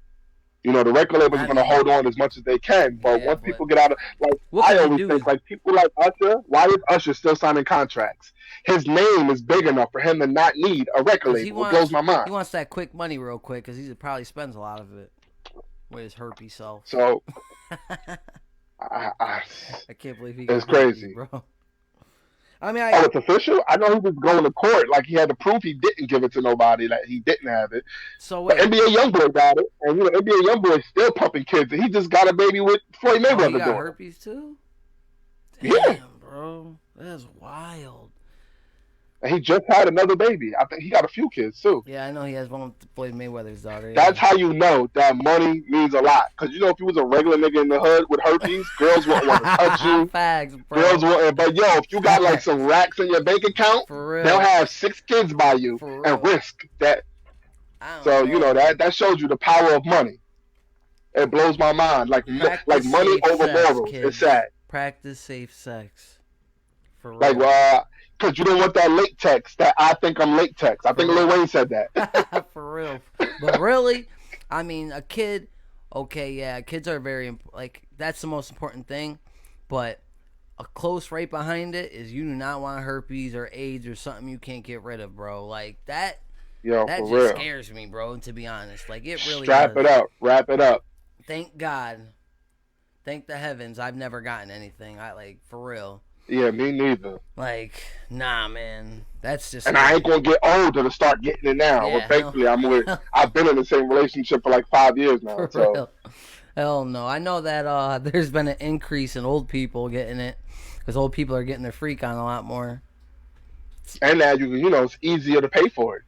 The record labels are I going to mean, hold on as much as they can, but yeah, once but people get out of, like, what I can you always do? think, like, people like Usher, why is Usher still signing contracts? His name is big enough for him to not need a record Because he label. It blows wants my mind. he wants that quick money real quick because he probably spends a lot of it with his herpes self. So, I I, can't believe he it's got herpes, crazy. bro. I mean, Oh, it's official? I know he was going to court. Like, he had to prove he didn't give it to nobody, that he didn't have it. so But wait. NBA Youngboy got it, and, NBA Youngboy's still pumping kids, and he just got a baby with Floyd Oh, he Mayweather got daughter. herpes too? Yeah. Damn, bro. That's wild. And he just had another baby. I think he got a few kids, too. Yeah, I know he has one with Floyd Mayweather's daughter. That's Yeah. how you know that money means a lot. Because if you was a regular nigga in the hood with herpes, girls wouldn't want to touch you. Facts, Girls bro. wouldn't. But yo, if you got like some Facts. racks in your bank account, For they'll real. have 6 kids by you For and real. risk that. I don't So know, that man. that shows you the power of money. It blows my mind. Like Practice money safe over sex, morals. It's kids. sad. Practice safe sex. For Like real. because you don't want that latex. That I think I'm latex. I For think Lil real. Wayne said that. For real. But really, I mean, a kid. Okay, yeah, kids are like that's the most important thing, but a close right behind it is you do not want herpes or AIDS or something you can't get rid of, bro. Like that. Yo, That for just real. scares me, bro. To be honest, like it really Strap does. it up. Wrap it up. Thank God. Thank the heavens. I've never gotten anything. For real. Yeah, me neither. Like, nah, man. That's just And I ain't scary. gonna get older to start getting it now. Well, Yeah, thankfully, hell, I've been in the same relationship for like 5 years now. for So real. Hell no. I know that there's been an increase in old people getting it because old people are getting their freak on a lot more. and now it's easier to pay for it.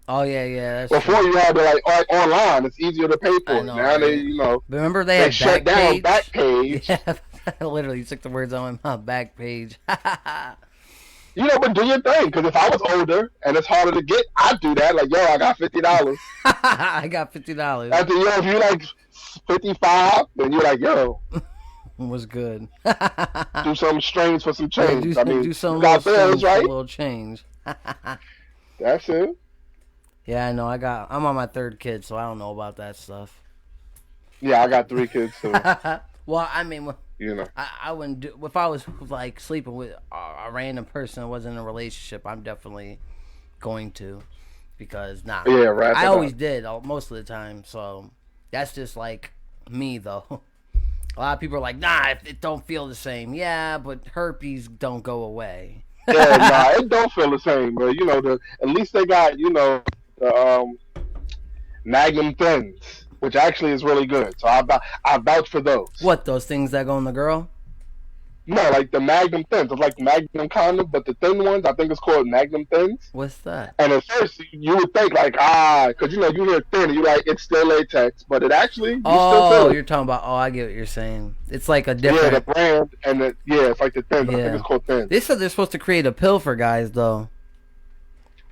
Oh yeah, yeah, that's Before true. you had to like online, it's easier to pay I for it. know, Now right? But remember they they had shut down Backpage. Backpage. Yeah, literally you took the words on my mouth. Backpage. But do your thing. Because if I was older and it's harder to get, I'd do that. Like, yo, I got $50. I got $50. After if you like 55, then you're like, yo, Was good. do something strange for some Yeah, change. I mean, do some you little got bills, strange for a right? little change. That's it. Yeah, I know. I'm on my third kid, so I don't know about that stuff. Yeah, I got 3 kids too. Well, I mean, You know. I wouldn't do if I was like sleeping with a random person that wasn't in a relationship. I'm definitely going to because Yeah, wrap I it always up. did most of the time. So that's just like me though. A lot of people are like, nah, it don't feel the same. Yeah, but herpes don't go away. Yeah, nah, it don't feel the same, but at least they got the Magnum thins, which actually is really good. So I vouch for those. What, those things that go in the girl? No, like the Magnum Thins. It's like Magnum condom, but the thin ones, I think it's called Magnum Thins. What's that? And at first, you would think like, because you hear thin, and you like it's still latex, but it actually you still Oh, feel it. you're talking about. Oh, I get what you're saying. It's like a Yeah, the different. brand and it's like the Thins. I think Yeah. it's called Thins. They said they're supposed to create a pill for guys, though.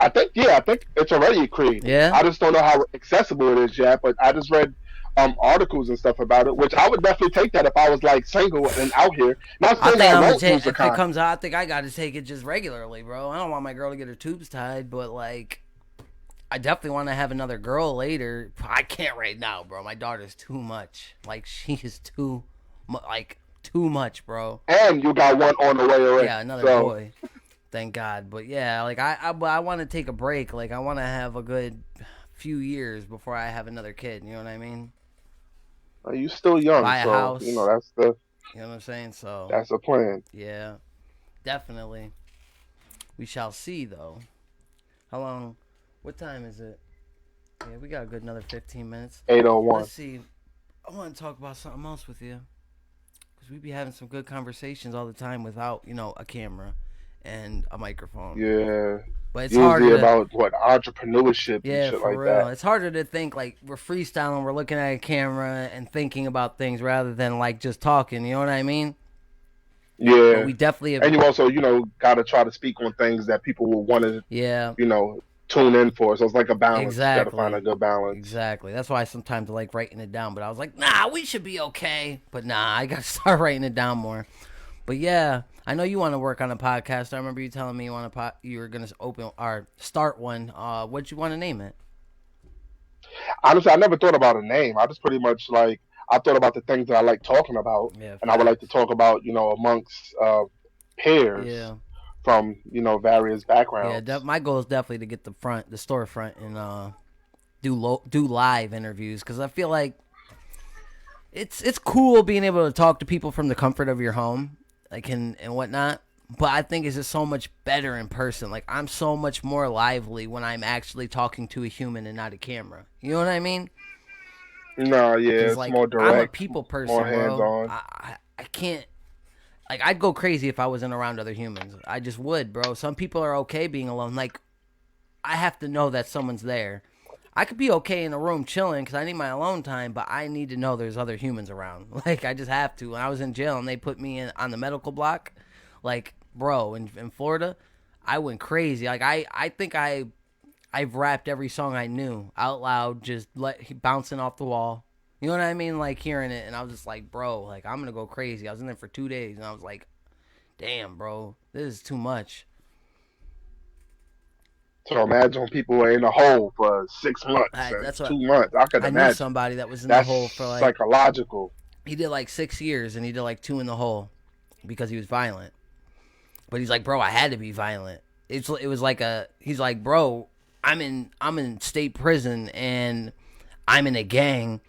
I think it's already created. Yeah. I just don't know how accessible it is yet, but I just read articles and stuff about it, which I would definitely take that if I was like single and out here. Not I saying think I I'm gonna won't take. use a If it condom. comes out, I think I got to take it just regularly, bro. I don't want my girl to get her tubes tied, but like, I definitely want to have another girl later. I can't right now, bro. My daughter's too much. Like, she is too much, bro. And you got one on the way already. Yeah, another boy. Thank God. But yeah, like I want to take a break. Like, I want to have a good few years before I have another kid. You know what I mean? You still young, Buy a so house. that's You know what I'm saying? So that's the plan. yeah, definitely. We shall see, though. How long? What time is it? Yeah, we got a good another 15 minutes. 8:01. Let's see. I want to talk about something else with you. Because we be having some good conversations all the time without, a camera and a microphone. Yeah. But it's usually harder about entrepreneurship and shit for like real. that. It's harder to think like we're freestyling, we're looking at a camera and thinking about things rather than like just talking. You know what I mean? Yeah. But we definitely have, And you also, got to try to speak on things that people will want to, tune in for. So it's like a balance. Exactly. You got to find a good balance. Exactly. That's why I sometimes like writing it down. But I was like, nah, we should be okay. But nah, I got to start writing it down more. But yeah, I know you want to work on a podcast. I remember you telling me you were gonna open or start one. What'd you want to name it? Honestly, I never thought about a name. I just pretty much I thought about the things that I like talking about, and I would like to talk about amongst peers from various backgrounds. Yeah, my goal is definitely to get the storefront, and do live interviews because I feel like it's cool being able to talk to people from the comfort of your home. Like and whatnot, but I think it's just so much better in person. Like I'm so much more lively when I'm actually talking to a human and not a camera. You know what I mean? No, yeah, it's like, more direct. I'm a people person, more hands-on. bro. I can't. Like I'd go crazy if I wasn't around other humans. I just would, bro. Some people are okay being alone. Like I have to know that someone's there. I could be okay in a room chilling because I need my alone time, but I need to know there's other humans around. Like, I just have to. When I was in jail and they put me on the medical block, like, bro, in Florida, I went crazy. Like, I think I've rapped every song I knew out loud, just bouncing off the wall. You know what I mean? Like, hearing it, and I was just like, bro, like, I'm going to go crazy. I was in there for 2 days, and I was like, damn, bro, this is too much. So imagine people were in a hole for 6 months, that's 2 months. I could imagine. I knew somebody that was in the hole for like psychological. He did like 6 years, and he did like 2 in the hole because he was violent. But he's like, bro, I had to be violent. It was like he's like, bro, I'm in state prison and I'm in a gang.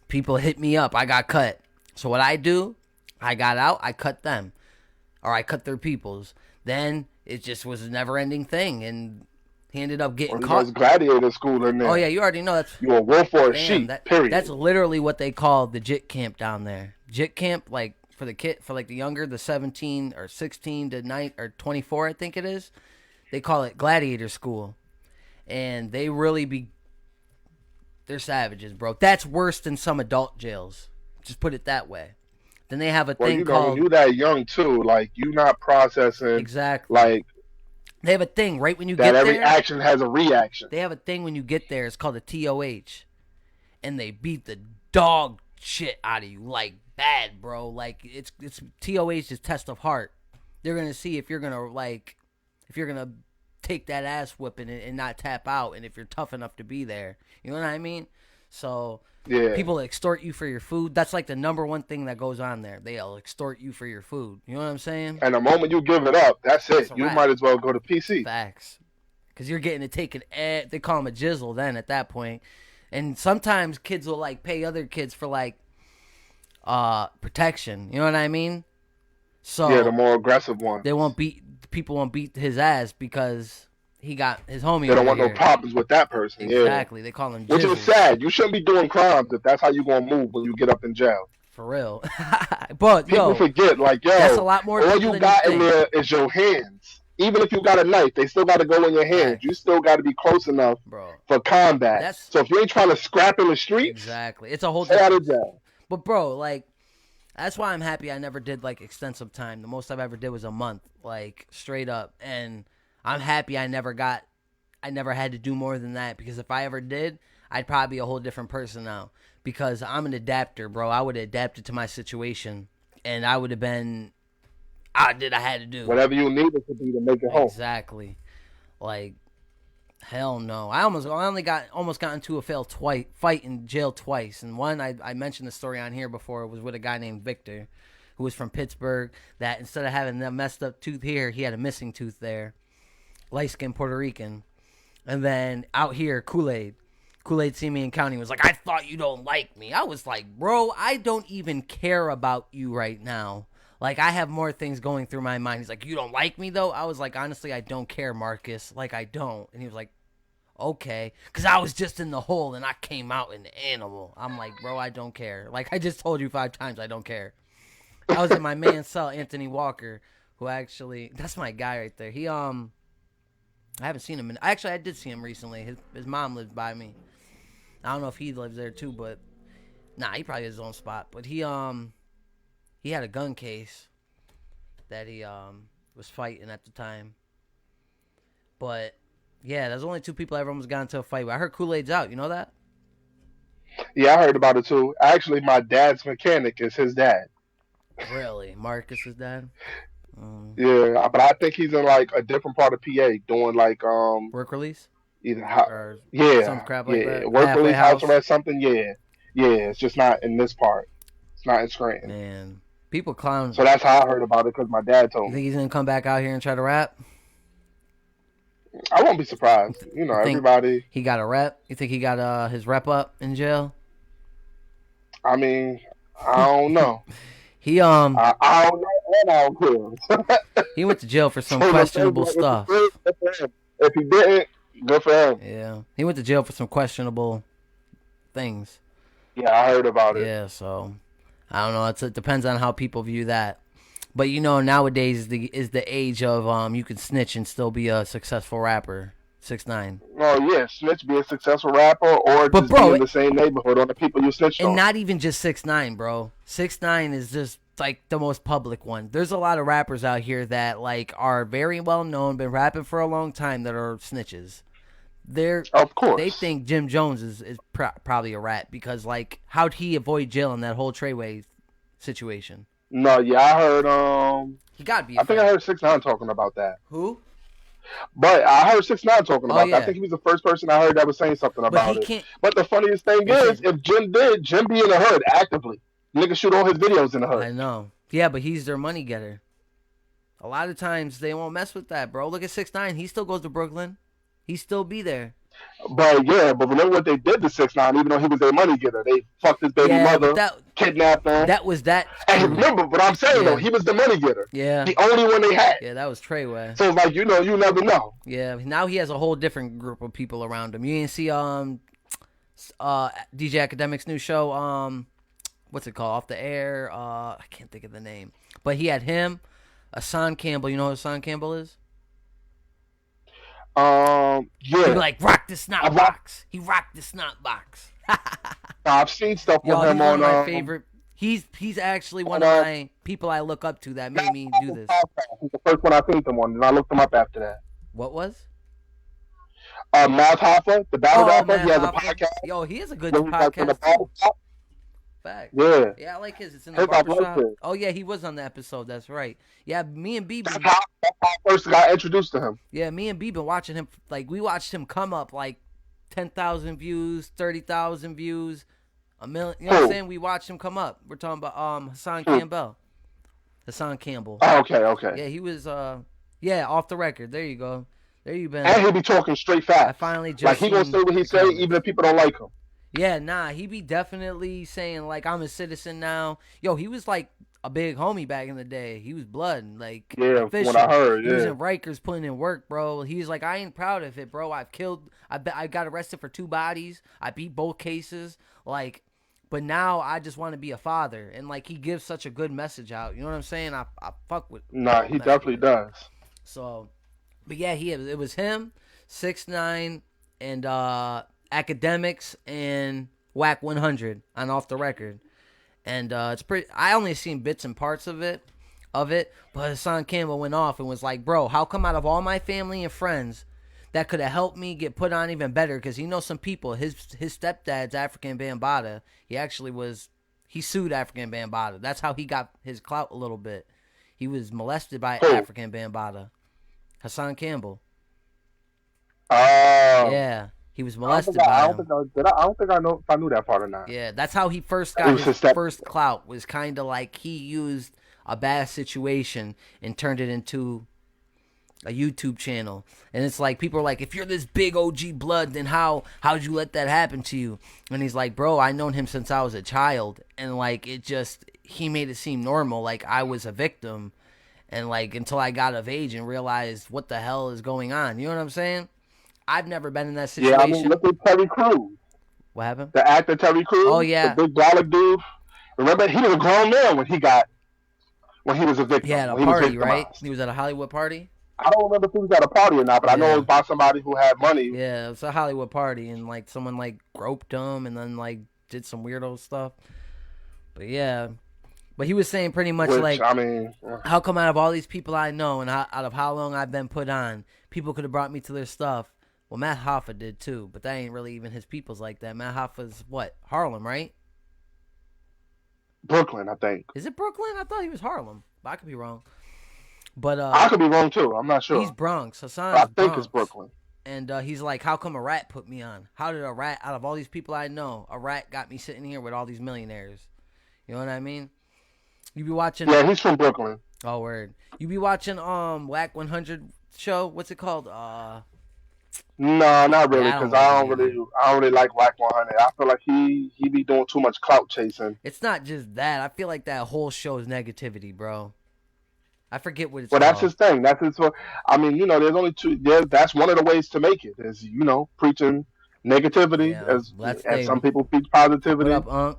People hit me up. I got cut. So what I do, I got out. I cut them, or I cut their peoples. Then it just was a never-ending thing, and he ended up getting caught. There's gladiator school in there. Oh yeah, you already know that's. You a wolf or a sheep? Period. That's literally what they call the JIT camp down there. JIT camp, like for the younger, the 17 or 16 to 9 or 24, I think it is. They call it gladiator school, and they really they're savages, bro. That's worse than some adult jails. Just put it that way. Then they have a thing called. When you that young too, like you not processing exactly. Like they have a thing right when you get there. That every action has a reaction. They have a thing when you get there. It's called a TOH, and they beat the dog shit out of you, like bad, bro. Like it's TOH is test of heart. They're gonna see if you're gonna take that ass whipping and not tap out, and if you're tough enough to be there. You know what I mean? So yeah, people extort you for your food. That's like the number one thing that goes on there. They'll extort you for your food. You know what I'm saying? And the moment you give it up, that's it. You might as well go to PC. Facts. Because you're getting it taken. They call them a jizzle then at that point. And sometimes kids will like pay other kids for like protection. You know what I mean? So yeah, the more aggressive ones. People won't beat his ass because he got his homie. They don't want no problems with that person. Exactly. Yeah. They call him jizzles. Which is sad. You shouldn't be doing crimes if that's how you're going to move when you get up in jail. For real. But People forget, like, that's a yo, lot more all people you than you got in think. there is your hands. Even if you got a knife, they still got to go in your hands. You Facts, still got to be close enough bro. for combat. That's So if you ain't trying to scrap in the streets, exactly. It's a whole stay out of difference. jail. But bro, like that's why I'm happy I never did like extensive time. The most I've ever did was a month, like straight up. And I'm happy I never had to do more than that because if I ever did, I'd probably be a whole different person now. Because I'm an adapter, bro. I would have adapted to my situation, and I would have been. I did. I had to do Whatever you needed to be to make it home. exactly. Like hell no. I almost got into a fight in jail twice, and one I mentioned the story on here before. It was with a guy named Victor, who was from Pittsburgh. That instead of having that messed up tooth here, he had a missing tooth there. Light skinned Puerto Rican, and then out here Kool-Aid see me in county was like, I thought you don't like me. I was like, bro, I don't even care about you right now. Like, I have more things going through my mind. He's like, you don't like me, though? I was like, honestly, I don't care, Marcus. Like, I don't. And he was like, okay. Because I was just in the hole, and I came out an animal. I'm like, bro, I don't care. Like, I just told you 5 times I don't care. I was in my man's cell, Anthony Walker, who actually, that's my guy right there. I haven't seen him. Actually, I did see him recently. His mom lives by me. I don't know if he lives there too, but nah, he probably has his own spot. But he had a gun case that he was fighting at the time. But yeah, there's only 2 people I ever almost got into a fight with. I heard Kool-Aid's out. You know that? Yeah, I heard about it too. Actually, my dad's mechanic is his dad. Really, Marcus's dad. Yeah, but I think he's in like a different part of PA doing like Work release either or some yeah, crap like yeah, that. work Halfway release, house house. arrest, something. Yeah, yeah, it's just not in this part. It's not in Scranton. Man, people clown. So that's how I heard about it because my dad You told me. think he's gonna come back out here and try to rap? I won't be surprised. You know, You think everybody. he got a rep? You think he got his rep up in jail? I mean, I don't know. He I don't know and I don't care. he went to jail for some So questionable stuff. if he didn't, good for him. Yeah, he went to jail for some questionable things. Yeah, I heard about it. Yeah, so I don't know. It depends on how people view that. But you know, nowadays is the age of you can snitch and still be a successful rapper. 6ix9ine. Oh yeah, snitch, be a successful rapper, or But just bro, be in the same neighborhood on the people you snitched and on. not even just 6ix9ine, bro. 6ix9ine is just like the most public one. There's a lot of rappers out here that like are very well known, been rapping for a long time that are snitches. Of course. They think Jim Jones is probably a rat because like how'd he avoid jail in that whole Treyway situation? No, yeah, I heard. He gotta be. I think I heard 6ix9ine talking about that. Who? But I heard 6ix9ine talking about yeah. that. I think he was the first person I heard that was saying something about it. Can't... But the funniest thing is, if Jim be in the hood actively. Niggas shoot all his videos in the hood. I know. Yeah, but he's their money getter. A lot of times they won't mess with that, bro. Look at 6ix9ine. He still goes to Brooklyn. He still be there. But yeah, but remember what they did to 6ix9ine, even though he was their money getter. They fucked his baby mother, kidnapped him. That was that. And remember what I'm saying though, he was the money getter. Yeah. The only one they had. Yeah, that was Treyway. So it's like, you know, you never know. Yeah, now he has a whole different group of people around him. You didn't see DJ Academic's new show, what's it called? Off the Air. I can't think of the name. But he had him, Hassan Campbell. You know who Hassan Campbell is? Yeah. He'd be like, rock the snot box. He rocked the snot box. I've seen stuff with him he's on one of my favorite. He's actually one of my people I look up to that made me do this. He's the first one I seen him on, and I looked him up after that. What was? Math Hoffa, the battle rapper. He has a podcast. Yo, he has a good podcast. Fact. Yeah. Yeah, I like his. It's in the barbershop. Oh, yeah, he was on the episode. That's right. Yeah, me and B. That's how I first got introduced to him. Yeah, me and B been watching him. Like, we watched him come up like 10,000 views, 30,000 views, a million. You know what I'm saying? We watched him come up. We're talking about Hassan Campbell. Hassan Campbell. Oh, okay. Yeah, he was, off the record. There you go. There you been. And he be talking straight fast. I finally just like he gonna say what he say, even if people don't like him. Yeah, nah, he be definitely saying like I'm a citizen now. Yo, he was like a big homie back in the day. He was blood, like official. What I heard. He was in Rikers putting in work, bro. He's like, I ain't proud of it, bro. I got arrested for 2 bodies. I beat both cases. Like, But now I just want to be a father, and like he gives such a good message out. You know what I'm saying? I fuck with Nah, all he that definitely shit. does. So, but yeah, it was him, 6ix9ine, and academics and Whack 100 on Off the Record, and it's pretty. I only seen bits and parts of it, but Hassan Campbell went off and was like, "Bro, how come out of all my family and friends that could have helped me get put on even better? Because he knows some people. His stepdad's African Bambaataa. He actually was. He sued African Bambaataa. That's how he got his clout a little bit. He was molested by Who? African Bambaataa. Hassan Campbell. Oh, Yeah, he was molested I by don't think him. I did. I don't think I know if I knew that part or not. Yeah, that's how he first It got was his his step. first clout. Was kind of like he used a bad situation and turned it into a YouTube channel. And it's like people are like, if you're this big OG blood, then how'd you let that happen to you? And he's like, bro, I known him since I was a child, and like it just he made it seem normal, like I was a victim, and like until I got of age and realized what the hell is going on. You know what I'm saying? I've never been in that Yeah, I mean, situation. look at Terry Crews, What happened? the actor Terry Oh Crews, the yeah, big brolic dude. Remember, he was a grown man when he was a yeah, victim, at a when he was party, right? victimized. He was at a Hollywood party. I don't remember if he was at a party or not, but I know it Yeah, was by somebody who had money. yeah, it was a Hollywood party, and like someone like groped him, and then like did some weirdo stuff. But yeah, but he was saying pretty much Which like, I mean, how come out of all these people I know and out of how long I've been put on, people could have brought me to their stuff. Well, Matt Hoffa did too, but that ain't really even his people's like that. Matt Hoffa's what? Harlem, right? Brooklyn, I think. Is it Brooklyn? I thought he was Harlem, but I could be wrong. But I could be wrong too. I'm not he's sure, Bronx. but I Hassan's think it's Bronx. Brooklyn. And he's like, how come a rat put me on? How did a rat, out of all these people I know, a rat got me sitting here with all these millionaires? You know what I mean? You be watching. Yeah, he's from Brooklyn. Oh, word. You be watching Whack 100 show. What's it called? No, not really, Yeah, I don't because like it either. I don't really like Whack 100. I feel like he be doing too much clout chasing. It's not just that. I feel like that whole show is negativity, bro. I forget what it's Well, that's called. his thing. That's his. I mean, there's only two. That's one of the ways to make it is preaching negativity Yeah, that's and they. some people preach What positivity. up, Unc?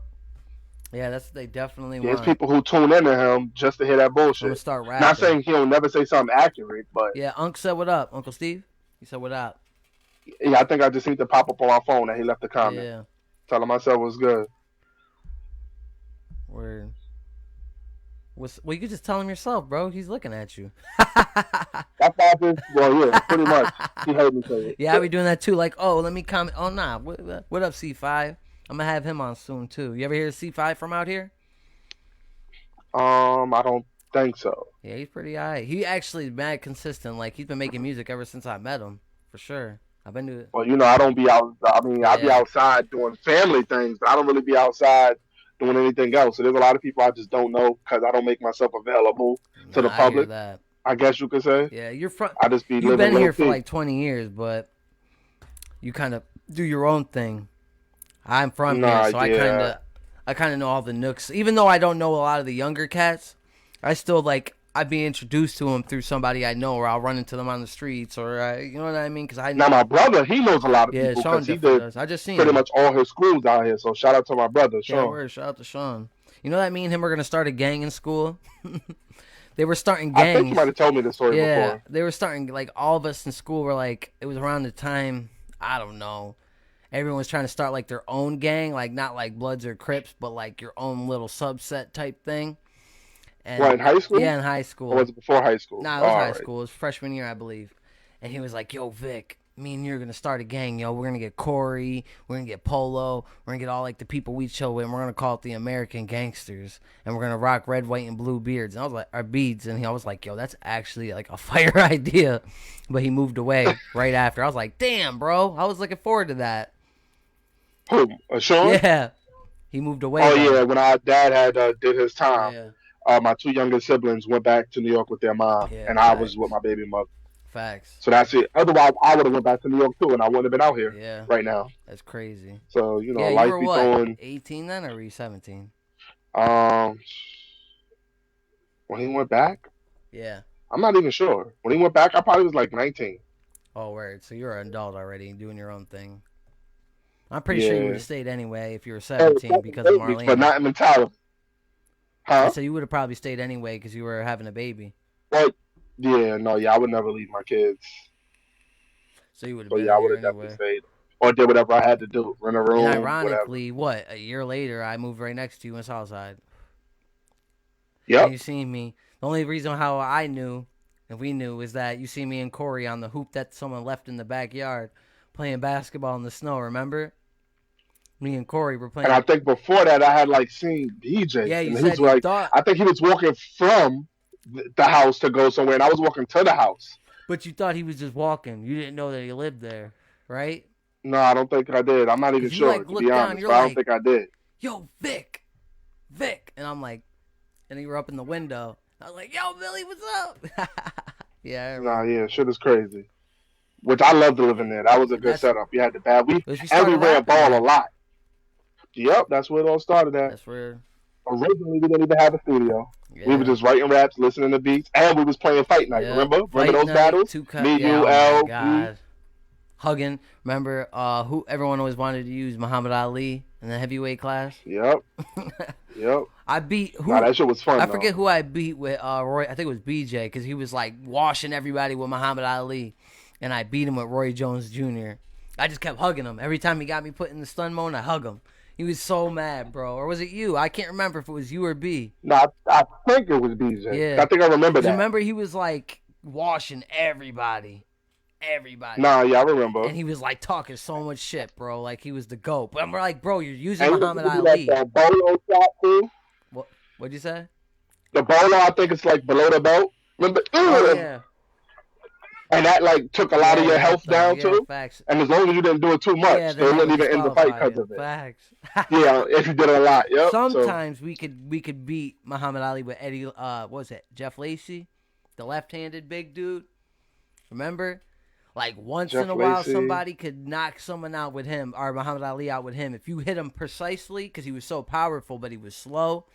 Yeah, that's what they definitely There's want. people who tune into him just to hear that I'm gonna bullshit. start Not rapping. saying he'll never say something accurate, but Yeah, Unc said what up, Uncle Steve. He said what up. yeah, I think I just need to pop up on my phone that he left a comment. Yeah, Telling myself it was good. word. Well, you could just tell him yourself, bro. He's looking at you. That's why I just, well, yeah, pretty much. He heard me say Yeah, I be it. doing that too. Like, oh, let me comment. Oh, nah. What up, C5? I'm gonna have him on soon too. You ever hear C5 from out here? I don't think so. Yeah, he's pretty alright. He actually mad consistent. Like he's been making music ever since I met him, for sure. I've been to it. Well, I don't be out. I mean, I be Yeah, outside doing family things, but I don't really be outside doing anything else. So there's a lot of people I just don't know because I don't make myself available to the nah, I hear public. that. I guess you could say. Yeah, you're from. I just be You've living been low here for key. like 20 years, but you kind of do your own thing. I'm from here, Nah, so yeah. I kind of know all the nooks. Even though I don't know a lot of the younger cats, I still like. I'd be introduced to them through somebody I know, or I'll run into them on the streets, or you know what I mean? Because I Now my brother, he knows a lot of yeah, people Sean because he definitely did does. I just seen pretty him. much all his schools out here. So shout out to my brother, Yeah, Sean. word. Shout out to Sean. You know that me and him are gonna start a gang in school. They were starting I think you gangs. might have told me this story Yeah, before. they were starting like all of us in school were like it was around the time I don't know. Everyone was trying to start like their own gang, like not like Bloods or Crips, but like your own little subset type thing. What, And in high school? yeah, in high Or was school. it before high school? Nah, it was All high right. school. It was freshman year, I believe. And he was like, "Yo, Vic, me and you're gonna start a gang, yo. We're gonna get Corey, we're gonna get Polo, we're gonna get all like the people we chill with, and we're gonna call it the American Gangsters, and we're gonna rock red, white, and blue beards." And I was like, "Our beads," and I was like, "Yo, that's actually like a fire idea," but he moved away right after. I was like, "Damn, bro, I was looking forward to that." Who? Sean? Yeah, he moved away Oh though. yeah, when our dad had did his time, Yeah, my two younger siblings went back to New York with their mom, yeah, and I was with facts, my baby mother. facts. So that's it. Otherwise, I would have went back to New York too, and I wouldn't have been out here Yeah, right now. that's crazy. So Yeah, you life were be what? throwing. 18 then, or were you 17? Um, when he went back, Yeah. I'm not even sure. When he went back, I probably was like 19. Oh, word. So you're an adult already, doing your own thing. I'm pretty sure you would Yeah. have stayed anyway if you were Hey, 17 because of babies, but Marlena. not in mentality. I Huh? said you would have probably stayed anyway because you were having a baby. Well, yeah, no, yeah, I would never leave my kids. So you would have So been yeah, I would here have definitely anyway. stayed or did whatever I had to do, rent a And room, whatever. ironically, what, a year later, I moved right next to you in Southside. And Yep. you seen me. The only reason how I knew, and we knew, is that you see me and Corey on the hoop that someone left in the backyard playing basketball in the snow, remember? Me and Corey were And I playing. think before that, I had like seen BJ, Yeah, you and he was said you like, thought, I think he was walking from the house to go somewhere, and I was walking to the house. but you thought he was just walking. You didn't know that he lived there, right? No, I don't think I did. I'm not even Because you sure, like to be look down, honest, you're but I don't like, think I did. yo, Vic. And I'm like, and you were up in the window. I was like, yo, Billy, what's up? Yeah, I Nah, remember. yeah, shit is crazy. Which I loved living there. That was a And good that's, setup. You had the bad we we and we started ran rapping ball a there. lot. Yep, that's where it all started at. That's where, Originally, we didn't even have a studio. We were yeah. just writing raps, listening to beats, and we was playing Fight Night. Yep. Remember Fight those night, battles? two cut. Me, Yeah, you, oh my L, B. God. Hugging. Remember who everyone always wanted to use Muhammad Ali in the heavyweight class? Yep, yep. I beat Nah, who? that shit was fun I though. forget who I beat with Roy. I think it was BJ because he was like washing everybody with Muhammad Ali, and I beat him with Roy Jones Jr. I just kept hugging him every time he got me put in the stun mode. I hug him. He was so mad, bro. Or was it you? I can't remember if it was you or B. No, I think it was BJ. Yeah, I think I remember because that. remember he was like washing everybody. Nah, yeah, I remember. And he was like talking so much shit, bro. Like he was the GOAT. But I'm like, bro, you're using And Muhammad you that Ali. bolo shot too. What'd you say? The bolo, I think it's like below the belt. Remember? Oh yeah. And that like took a lot Yeah, of your it health helped out. down Yeah, too. facts. And as long as you didn't do it too Yeah, much, they then they wouldn't would even end the fight disqualify because you. of it. Facts. Yeah, if you did it a lot. Yep. So Sometimes we could beat Muhammad Ali with Eddie. What was it? Jeff Lacey, the left-handed big dude. Remember? Like once Jeff in a while, Lacey. somebody could knock someone out with him, or Muhammad Ali out with him. If you hit him precisely, because he was so powerful, but he was slow,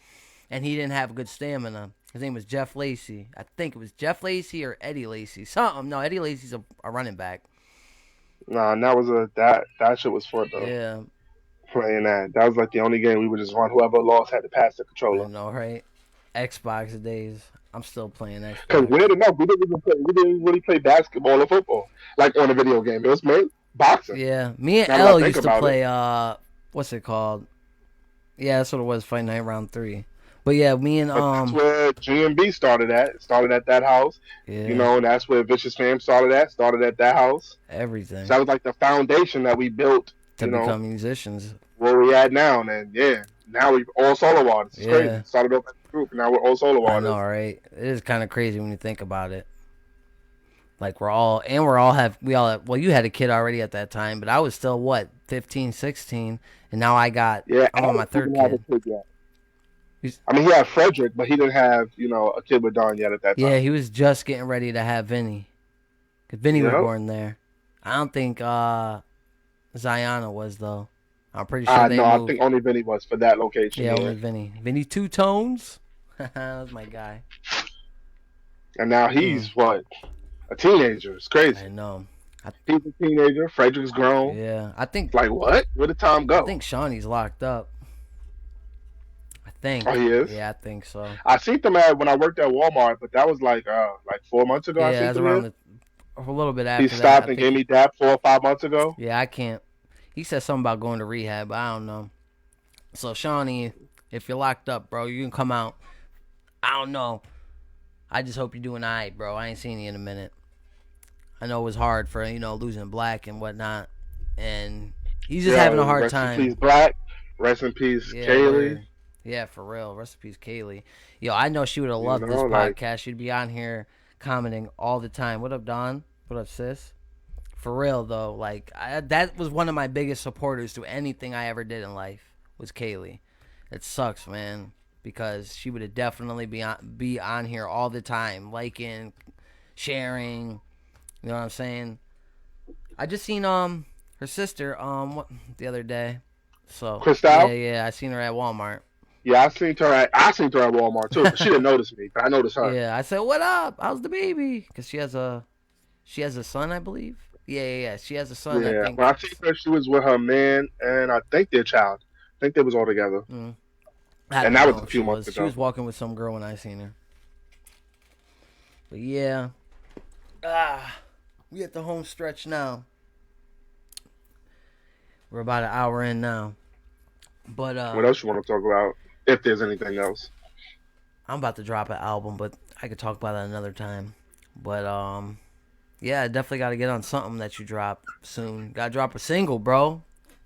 and he didn't have good stamina. His name was Jeff Lacey. I think it was Jeff Lacey or Eddie Lacey. Something. No, Eddie Lacey's a running back. Nah, and that was that shit was fun though. Yeah. Playing that. That was like the only game we would just run. Whoever lost had to pass the I controller. know, right? Xbox days. I'm still playing Because Xbox. weird enough, we didn't really play basketball or football like on a video game. It was mainly boxing. Yeah, me and Now that I L think used to about play. What's it called? Yeah, that's what it was. Fight Night Round 3. But yeah, me and But that's where GMB started at. It started at that house. yeah, You know, and that's where Vicious Fam started at. Started at that house. everything So that was like the foundation that we built. to You know, become musicians. where we at now. And yeah, now we all solo artists. It's Yeah. crazy. Started off as a group, and now we're all solo I artists. know, right? It is kind of crazy when you think about it. Like we all have. Well, you had a kid already at that time, but I was still what 15, 16, and now Yeah, I'm on my third didn't have kid. a kid yet. I mean, he had Frederick, but he didn't have a kid with Don yet at that time. Yeah, he was just getting ready to have Vinny, because Vinny was Yep. born there. I don't think Ziana was though. I'm pretty sure they No, moved. I think only Vinny was for that location. Yeah, Yeah, only Vinny. Vinny Two Tones. That was my guy. and now he's what, a teenager. It's crazy. I know. He's a teenager. Frederick's grown. Yeah, I think. Like what? Where did time go? I think Shawnee's locked up. I think. Oh, he is? Yeah, I think so. I seen them when I worked at Walmart, but that was like 4 months ago. I Yeah, seen that's them around here. a little bit after He that. stopped I and think- gave me that 4 or 5 months ago. Yeah, I can't. He said something about going to rehab, but I don't know. So Shawnee, if you're locked up, bro, you can come out. I don't know. I just hope you're doing all right, bro. I ain't seen you in a minute. I know it was hard for losing Black and whatnot, and he's just having a hard rest time. Rest in peace, Black. Rest in peace, Yeah, Kaylee. word. Yeah, for real. Rest in peace, Kaylee. Yo, I know she would have loved this podcast. She'd be on here commenting all the time. What up, Don? What up, sis? For real, though, that was one of my biggest supporters to anything I ever did in life was Kaylee. It sucks, man, because she would have definitely be on here all the time, liking, sharing. You know what I'm saying? I just seen her sister the other day. So Cristal? yeah, I seen her at Walmart. Yeah, I seen her at Walmart too. But she didn't notice me, but I noticed her. Yeah, I said, "What up? How's the baby?" Because she has a son, I believe. Yeah. She has a son. I Yeah, think. when I seen her, she was with her man and I think their child. I think they was all together, Mm, I and don't that was know a if few she months was. She ago. was walking with some girl when I seen her. But yeah. Ah, we at the home stretch now. We're about an hour in now. But What else you want to talk about? If there's anything else. I'm about to drop an album, but I could talk about that another time. But yeah, I definitely got to get on something that you drop soon. Got to drop a single, bro.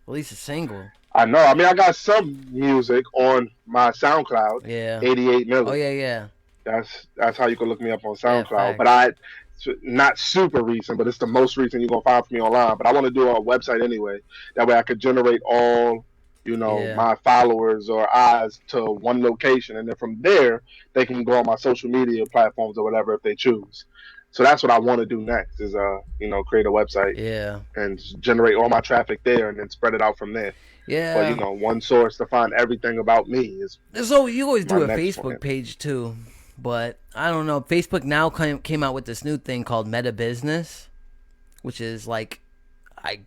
At least a single. I know. I mean, I got some music on my SoundCloud, Yeah. 88 Oh Millie. yeah, yeah. That's how you can look me up on Yeah, SoundCloud. But facts. not super recent, but it's the most recent you're gonna find for me online. But I want to do a website anyway. That way I could generate all, Yeah. my followers or eyes to one location, and then from there they can go on my social media platforms or whatever if they choose. So that's what I want to do next is create a website Yeah. and generate all my traffic there, and then spread it out from there. But Yeah. one source to find everything about me is So you always my do a next Facebook plan. page too, but I don't know. Facebook now came out with this new thing called Meta Business, which is like, I,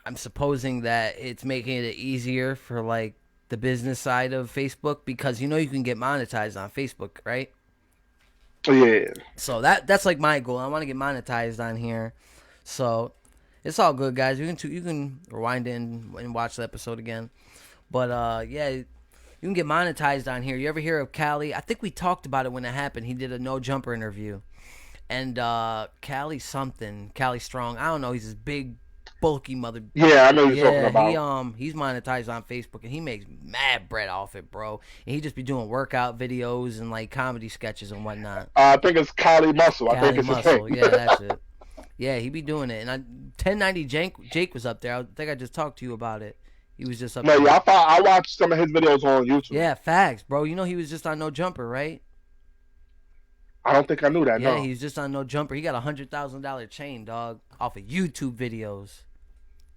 I'm supposing that it's making it easier for like the business side of Facebook because you can get monetized on Facebook, right? Yeah. So that's like my goal. I want to get monetized on here, so it's all good, guys. You can rewind in and watch the episode again. But yeah, you can get monetized on here. You ever hear of Cali? I think we talked about it when it happened. He did a no jumper interview, and Cali Strong. I don't know. He's this big, bulky mother. Yeah, I know you're talking Yeah, about. he's monetized on Facebook and he makes mad bread off it, bro. And he just be doing workout videos and like comedy sketches and whatnot. I think it's Kali Muscle. I think Cali it's his name. Muscle, yeah, that's it. Yeah, he be doing it. And 1090 Jake was up there. I think I just talked to you about it. He was just up No, there. yeah, I watched some of his videos on YouTube. Yeah, facts, bro. He was just on No Jumper, right? I don't think I knew that. Yeah, No. he's just on No Jumper. He got $100,000 chain, dog, off of YouTube videos.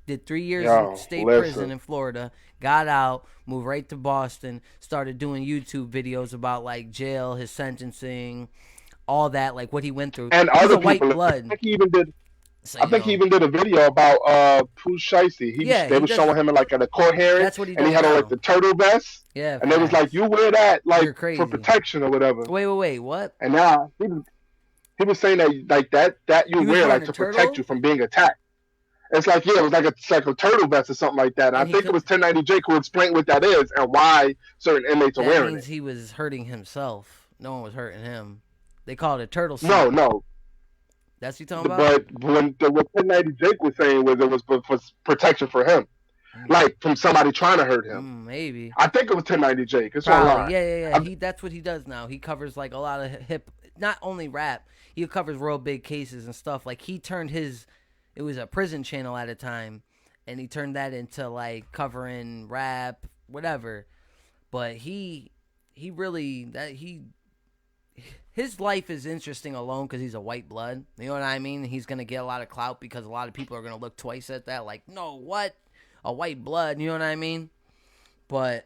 Did 3 years in Yo, state prison listen. in Florida. Got out, moved right to Boston. Started doing YouTube videos about like jail, his sentencing, all that, like what he went through. And He's other a white people. blood, so I think he even did a video about Pooh Shiesty. Yeah, They he was does. showing him in like at a court hearing, That's what he and he does had on like now. the turtle vest, Yeah, and they was like, facts. "You wear that like You're for crazy. protection or whatever." Wait, what? And now he was saying that like that you He was wear wearing like a to protect turtle, you from being attacked. It's like it was like a turtle vest or something like that. And I and he think it could. was 1090 Jake who explained what that is and why certain inmates are That wearing means it. he was hurting himself. No one was hurting him. They called it a turtle suit. No. That's what you talking about? But what 1090 Jake was saying was it was for protection for him, like from somebody trying to hurt him. Maybe. I think it was 1090 Jake. It's Probably. online. Yeah. That's what he does now. He covers like a lot of hip, not only rap. He covers real big cases and stuff. Like he turned it was a prison channel at a time, and he turned that into like covering rap, whatever. But his life is interesting alone because he's a white blood. You know what I mean? He's gonna get a lot of clout because a lot of people are gonna look twice at that. Like, no, what? A white blood? You know what I mean? But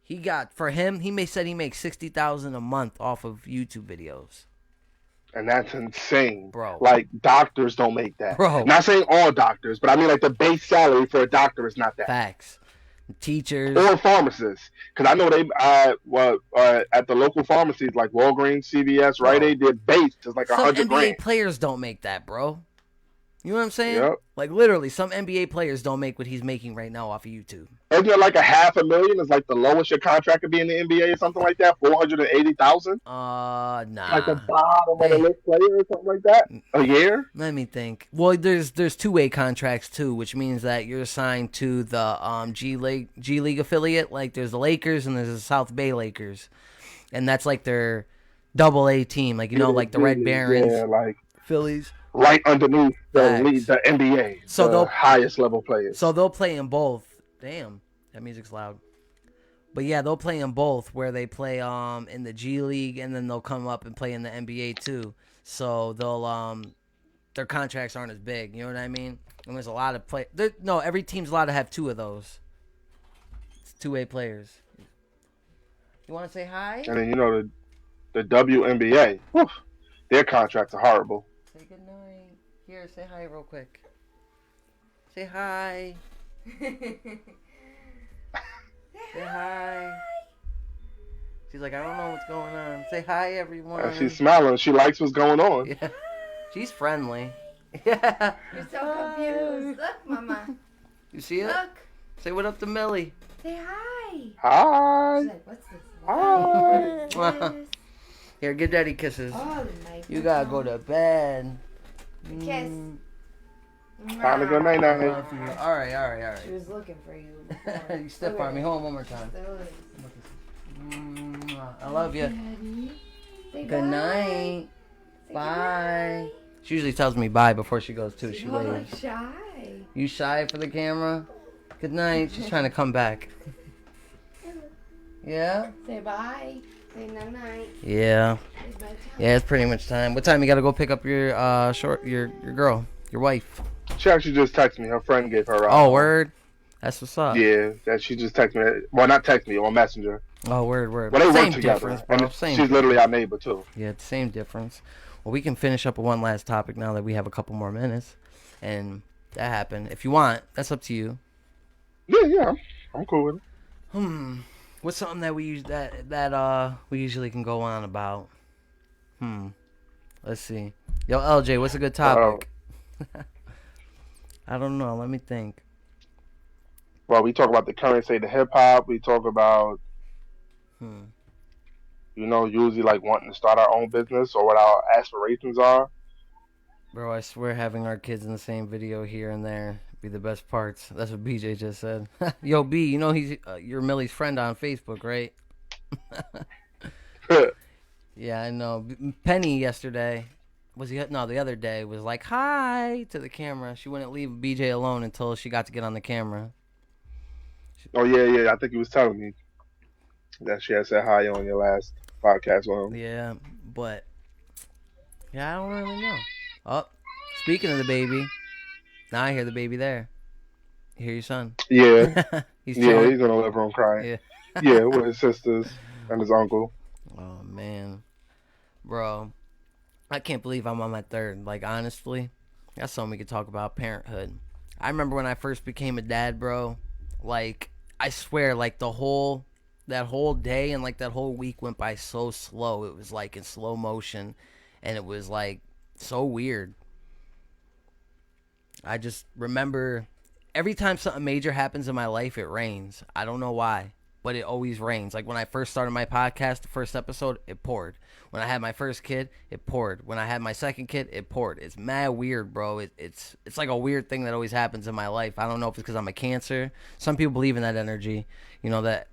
said he makes $60,000 a month off of YouTube videos. And that's insane. Bro. Like doctors don't make that. Bro. Not saying all doctors, but I mean like the base salary for a doctor is not that. Facts. Teachers or pharmacists, because I know they at the local pharmacies like Walgreens, CVS, Rite Aid, their base is like some $100 NBA grand. players don't make that, bro. You know what I'm saying? Yep. Like literally, some NBA players don't make what he's making right now off of YouTube. Isn't it like $500,000 is like the lowest your contract could be in the NBA or something like that? 480,000. Nah. Like the bottom of the list player or something like that a year. Let me think. Well, there's two-way contracts too, which means that you're assigned to the G League affiliate. Like there's the Lakers and there's the South Bay Lakers, and that's like their double A team. Like like the Red Barons, like Phillies. Right underneath the league, the NBA, so the highest level players. So they'll play in both. Damn, that music's loud. But yeah, they'll play in both, where they play in the G League and then they'll come up and play in the NBA too. So they'll their contracts aren't as big. You know what I mean? And there's a lot of play. No, every team's allowed to have two of those. It's two-way players. You want to say hi? And then the WNBA, whew, their contracts are horrible. Say good night. Here, say hi real quick. Say hi. Say hi. She's like, I don't know what's going on. Say hi, everyone. She's smiling. She likes what's going on. Yeah. She's friendly. Yeah. You're so confused. Look, Mama. You see it? Look. Say what up to Millie. Say hi. Hi. She's like, what's this? Hi. Here, give Daddy kisses. Oh, nice. You gotta go to bed. A kiss. Time to go night night. All right. She was looking for you before. You step on me. Hold on one more time. I love you. Good night. Bye. She usually tells me bye before she goes too. She waves. Like shy. You shy for the camera? Good night. She's trying to come back. Yeah? Say bye. Say night. Yeah. Yeah, it's pretty much time. What time you gotta go pick up your your girl, your wife? She actually just texted me. Her friend gave her. Oh, word. That's what's up. Yeah, that she just texted me. Well, not text me on Messenger. Oh, word. Well, they Same work together. difference, bro. And Same. she's literally our neighbor too. Yeah, same difference. Well, we can finish up with one last topic now that we have a couple more minutes, and that happened. If you want, that's up to you. Yeah, I'm cool with it. What's something that we use that we usually can go on about? Let's see. Yo, LJ, what's a good topic? I don't know. Let me think. Well, we talk about the current state of hip hop. We talk about, usually like wanting to start our own business or what our aspirations are. Bro, I swear having our kids in the same video here and there be the best parts. That's what BJ just said. Yo, B, you know he's you're Millie's friend on Facebook, right? Yeah, I know. Penny yesterday the other day was like hi to the camera. She wouldn't leave BJ alone until she got to get on the camera. Oh yeah. I think he was telling me that she had said hi on your last podcast with him. Yeah, but yeah, I don't really know. Oh, speaking of the baby, now I hear the baby there. You hear your son? Yeah. He's in the living room crying. Yeah, with his sisters and his uncle. Oh man, bro, I can't believe I'm on my third. Like honestly, that's something we could talk about, parenthood. I remember when I first became a dad, bro. Like I swear, like that whole day and like that whole week went by so slow. It was like in slow motion, and it was like so weird. I just remember every time something major happens in my life, it rains. I don't know why, but it always rains. Like when I first started my podcast, the first episode, it poured. When I had my first kid, it poured. When I had my second kid, it poured. It's mad weird, bro. It's like a weird thing that always happens in my life. I don't know if it's because I'm a Cancer. Some people believe in that energy, that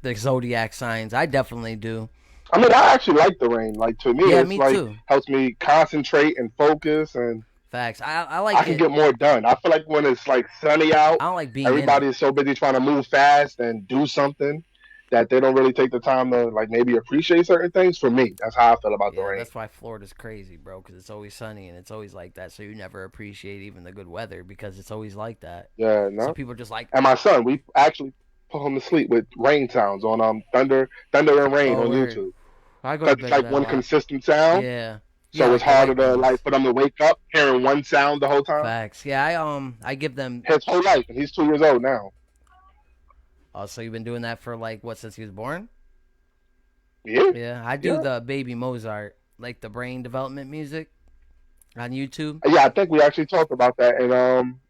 the zodiac signs. I definitely do. I mean, I actually like the rain. Like to me, it's me like too. Helps me concentrate and focus and. Facts. I like. I can get more done. I feel like when it's like sunny out, I don't like being. Everybody is so busy trying to move fast and do something that they don't really take the time to like maybe appreciate certain things. For me, that's how I feel about the rain. That's why Florida's crazy, bro, because it's always sunny and it's always like that. So you never appreciate even the good weather because it's always like that. Yeah, no. So people are just like. And my son, we actually put him to sleep with rain sounds on thunder and rain on YouTube. I go to bed it's like one consistent sound. Yeah. So it's harder to like for them to wake up hearing one sound the whole time. Facts. Yeah, I give them his whole life, and he's 2 years old now. Oh, so you've been doing that for like what since he was born? Yeah. Yeah, I do the Baby Mozart, like the brain development music on YouTube. Yeah, I think we actually talked about that on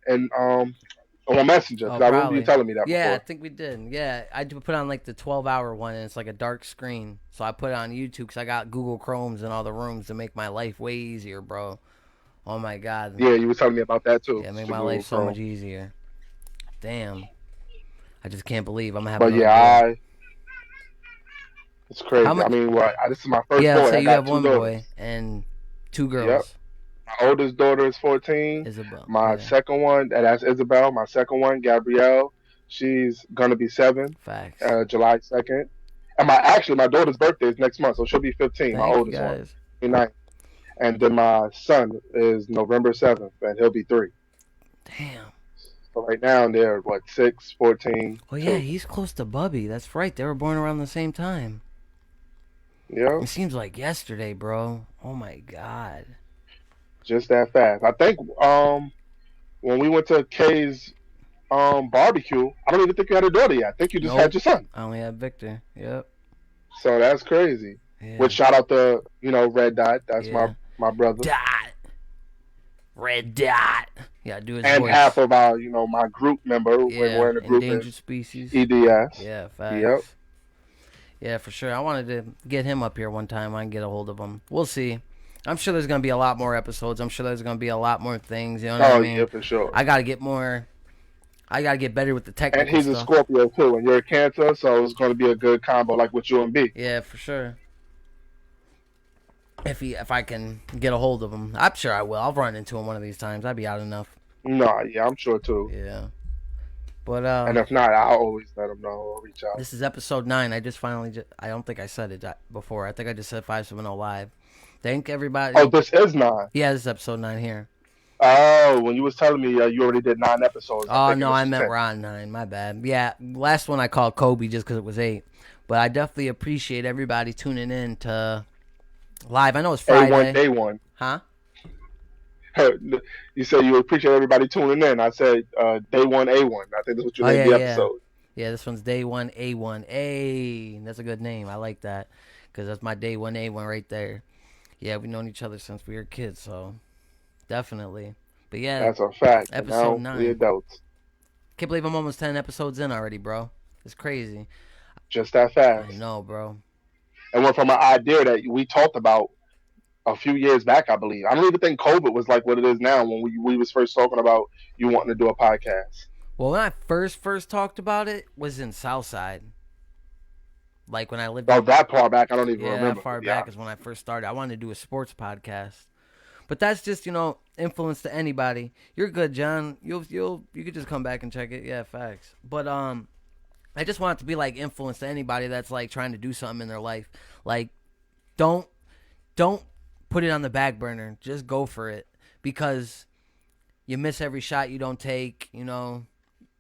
Messenger. Because I remember you telling me that before. I think we did. Yeah, I put on like the 12-hour one, and it's like a dark screen. So I put it on YouTube because I got Google Chromes in all the rooms to make my life way easier, bro. Oh my God. Yeah, you were telling me about that too. Yeah, make my life so much easier. Damn. I just can't believe I'm having. But yeah, it's crazy. I mean, this is my first boy. Yeah, so I you got have 2 one daughters. boy and 2 girls. Yep. My oldest daughter is 14. Isabel. My second one, that's Isabel. My second one, Gabrielle, she's gonna be 7. Facts. July 2nd. And my daughter's birthday is next month, so she'll be 15. My oldest one, 29. And then my son is November 7th, and he'll be 3. Damn. So right now they're 6, 14. Oh yeah, he's close to Bubby. That's right. They were born around the same time. Yeah. It seems like yesterday, bro. Oh my God. Just that fast. I think when we went to Kay's barbecue, I don't even think you had a daughter yet. I think you just had Nope. your son. I only have Victor. Yep. So that's crazy. Which Yeah. shout out to Red Dot. That's Yeah. my brother. Dot. Red Dot. Yeah, do his And voice. half of our my group member when we're in a group endangered is species. EDS. Yeah, facts. Yep. Yeah, for sure. I wanted to get him up here one time. I can get a hold of him. We'll see. I'm sure there's gonna be a lot more episodes. I'm sure there's gonna be a lot more things. You know what I mean? Yeah, for sure. I gotta get more. I gotta get better with the technical And he's stuff. a Scorpio too, and you're a Cancer, so it's gonna be a good combo like with you and B. Yeah, for sure. If I can get a hold of him, I'm sure I will. I'll run into him one of these times. I'd be out enough. No, yeah, I'm sure too. Yeah. But and if not, I'll always let him know. I'll reach out. This is episode 9. I just I don't think I said it before. I think I just said 570 live. Thank everybody. Oh, this is 9. Yeah, this is episode 9 here. Oh, when you was telling me you already did 9 episodes. Oh no, I meant we're on 9. My bad. Yeah, last one I called Kobe just because it was 8. But I definitely appreciate everybody tuning in to live. I know it's Friday. A1 day 1. Huh? You said you appreciate everybody tuning in. I said day 1 A1. I think that's what you named the episode. Yeah, this one's day 1 A1. Hey, that's a good name. I like that because that's my day 1 A1 right there. Yeah, we've known each other since we were kids, so definitely. But yeah, that's a fact. Episode 9. We adults. Can't believe I'm almost 10 episodes in already, bro. It's crazy. Just that fast. I know, bro. And went from an idea that we talked about a few years back, I believe. I don't even think COVID was like what it is now when we was first talking about you wanting to do a podcast. Well, when I first talked about it was in Southside. Like when I lived that far back, I don't even remember. Yeah, that far back is when I first started. I wanted to do a sports podcast. But that's just, influence to anybody. You're good, John. You could just come back and check it. Yeah, facts. But I just want it to be like influence to anybody that's like trying to do something in their life. Like don't put it on the back burner. Just go for it because you miss every shot you don't take, no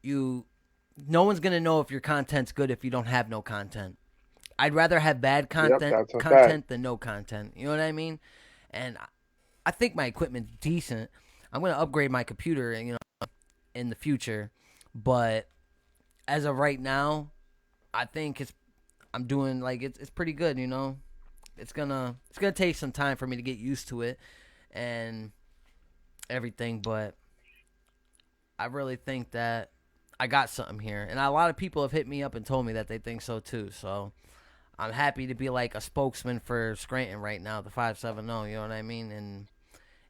one's going to know if your content's good if you don't have no content. I'd rather have bad content than no content. You know what I mean? And I think my equipment's decent. I'm going to upgrade my computer, in the future, but as of right now, I think I'm doing like it's pretty good, It's gonna take some time for me to get used to it and everything, but I really think that I got something here. And a lot of people have hit me up and told me that they think so too. So I'm happy to be like a spokesman for Scranton right now, the 570, you know what I mean?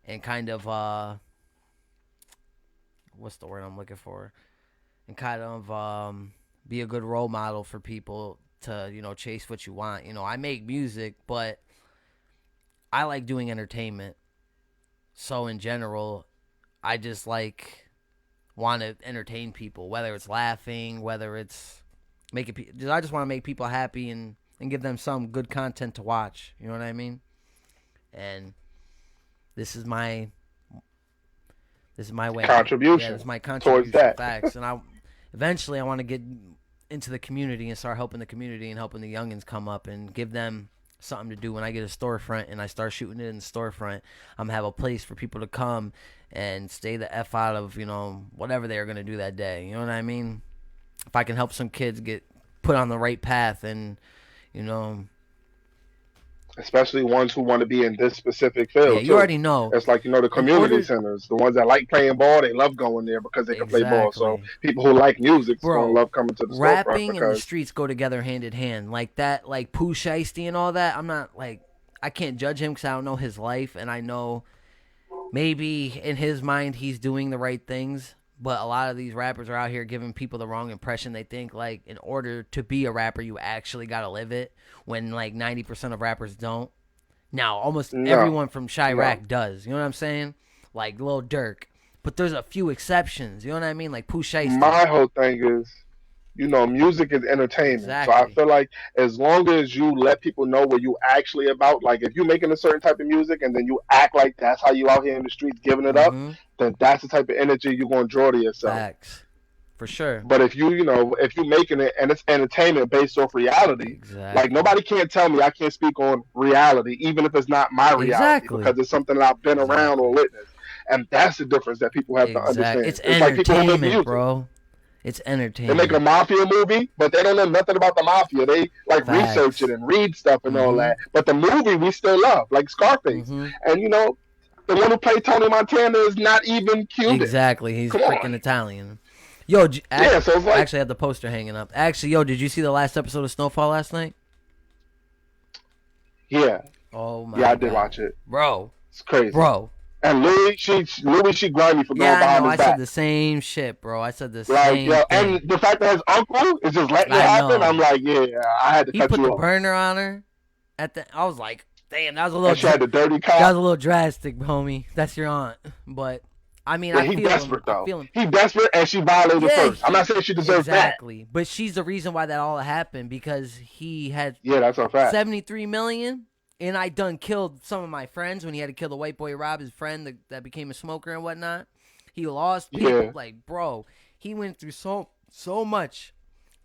And kind of what's the word I'm looking for? And kind of be a good role model for people to, chase what you want. I make music, but I like doing entertainment. So in general, I just want to entertain people, whether it's laughing, whether it's making people. I just want to make people happy and give them some good content to watch. You know what I mean? And this is my way. Contribution. Yeah, this is my contribution. Towards that. Facts. And eventually I want to get into the community and start helping the community and helping the youngins come up and give them something to do. When I get a storefront and I start shooting it in the storefront, I'm gonna have a place for people to come and stay the F out of, whatever they're gonna do that day. You know what I mean? If I can help some kids get put on the right path and, especially ones who want to be in this specific field. Yeah, you already know. It's like, the community centers, the ones that like playing ball, they love going there because they can play ball. So people who like music going to love coming to the storefront. Rapping and the streets go together hand in hand. Like that, like Pooh Shiesty and all that. I'm not I can't judge him because I don't know his life. And I know maybe in his mind he's doing the right things. But a lot of these rappers are out here giving people the wrong impression. They think in order to be a rapper, you actually got to live it. When 90% of rappers don't. Now, almost everyone from Chirac does. You know what I'm saying? Like Lil Durk. But there's a few exceptions. You know what I mean? Like Pooh Shiesty. My whole thing is, music is entertainment. Exactly. So I feel like as long as you let people know what you actually about, like if you're making a certain type of music and then you act like that's how you out here in the streets giving it up, then that's the type of energy you're going to draw to yourself. Facts. For sure. But if if you're making it and it's entertainment based off reality, like nobody can't tell me I can't speak on reality, even if it's not my reality, because it's something that I've been around or witnessed. and that's the difference that people have to understand. It's like people who make entertainment, music. bro. It's They entertainment. make a mafia movie, but they don't know nothing about the mafia. They like Facts. research it and read stuff and all that. But the movie we still love, like Scarface. And you know, the one who played Tony Montana is not even Cuban. Exactly, he's freaking Italian. Yo, so it's like, actually, I have the poster hanging up. Actually, yo, did you see the last episode of Snowfall last night? Yeah. Oh my. Yeah, I did watch it, bro. It's crazy, bro. And Louis, she grimy for going behind his back. I said the same shit, bro. I said the same thing. And the fact that his uncle is just letting it happen, I'm like, yeah, I had to cut you off. He put the burner on her. I was like, damn, that was a little. She had the dirty cop. That was a little drastic, homie. That's your aunt, but I mean, I feel desperate him. though. He's desperate, and she violated first. I'm not saying she deserves that. But she's the reason why that all happened because he had. Yeah, that's a fact. 73 million. And I done killed some of my friends when he had to kill the white boy Rob, his friend that became a smoker and whatnot. He lost people. Yeah. Like, bro, he went through so much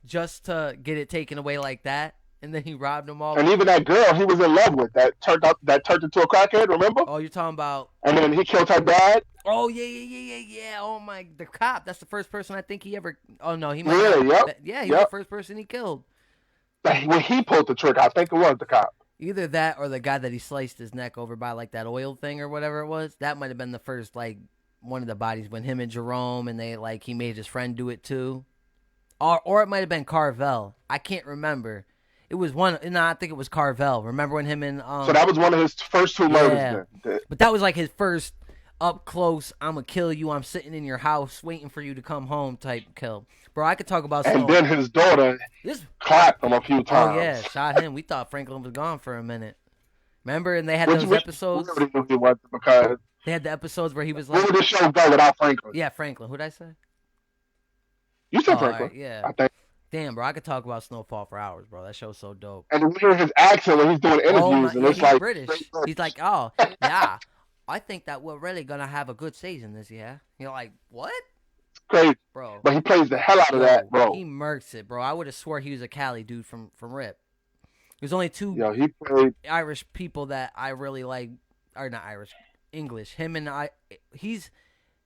just to get it taken away like that. And then he robbed them all. And even that girl he was in love with that turned into a crackhead, remember? Oh, you're talking about... And then he killed her dad? Oh, yeah. Oh, my... The cop. That's the first person I think he ever... Oh, no, he might he was the first person he killed. When he pulled the trigger, I think it was the cop. Either that or the guy that he sliced his neck over by, like, that oil thing or whatever it was. That might have been the first, like, one of the bodies when him and Jerome and they, like, he made his friend do it too. Or it might have been Carvel. I can't remember. It was one. No, I think it was Carvel. Remember when him and... So that was one of his first two murders then. But that was, like, his first up close, I'm going to kill you, I'm sitting in your house waiting for you to come home type kill. Bro, I could talk about... And then his daughter clapped him a few times. Oh, yeah, shot him. We thought Franklin was gone for a minute. Remember? And they had those episodes... Because they had the episodes where he was like... Where would the show go without Franklin? Yeah, Franklin. Who'd I say? You said Franklin. Right, yeah. I think. Damn, bro, I could talk about Snowfall for hours, bro. That show's so dope. And we hear his accent when he's doing interviews, and it's he's like... British. He's like, oh, yeah, I think that we're really going to have a good season this year. You're like, what? Crazy, bro. But he plays the hell out of that, bro. He murks it, bro. I would have swore he was a Cali dude from Rip. There's only two he played Irish people that I really like, or not Irish, English. Him and he's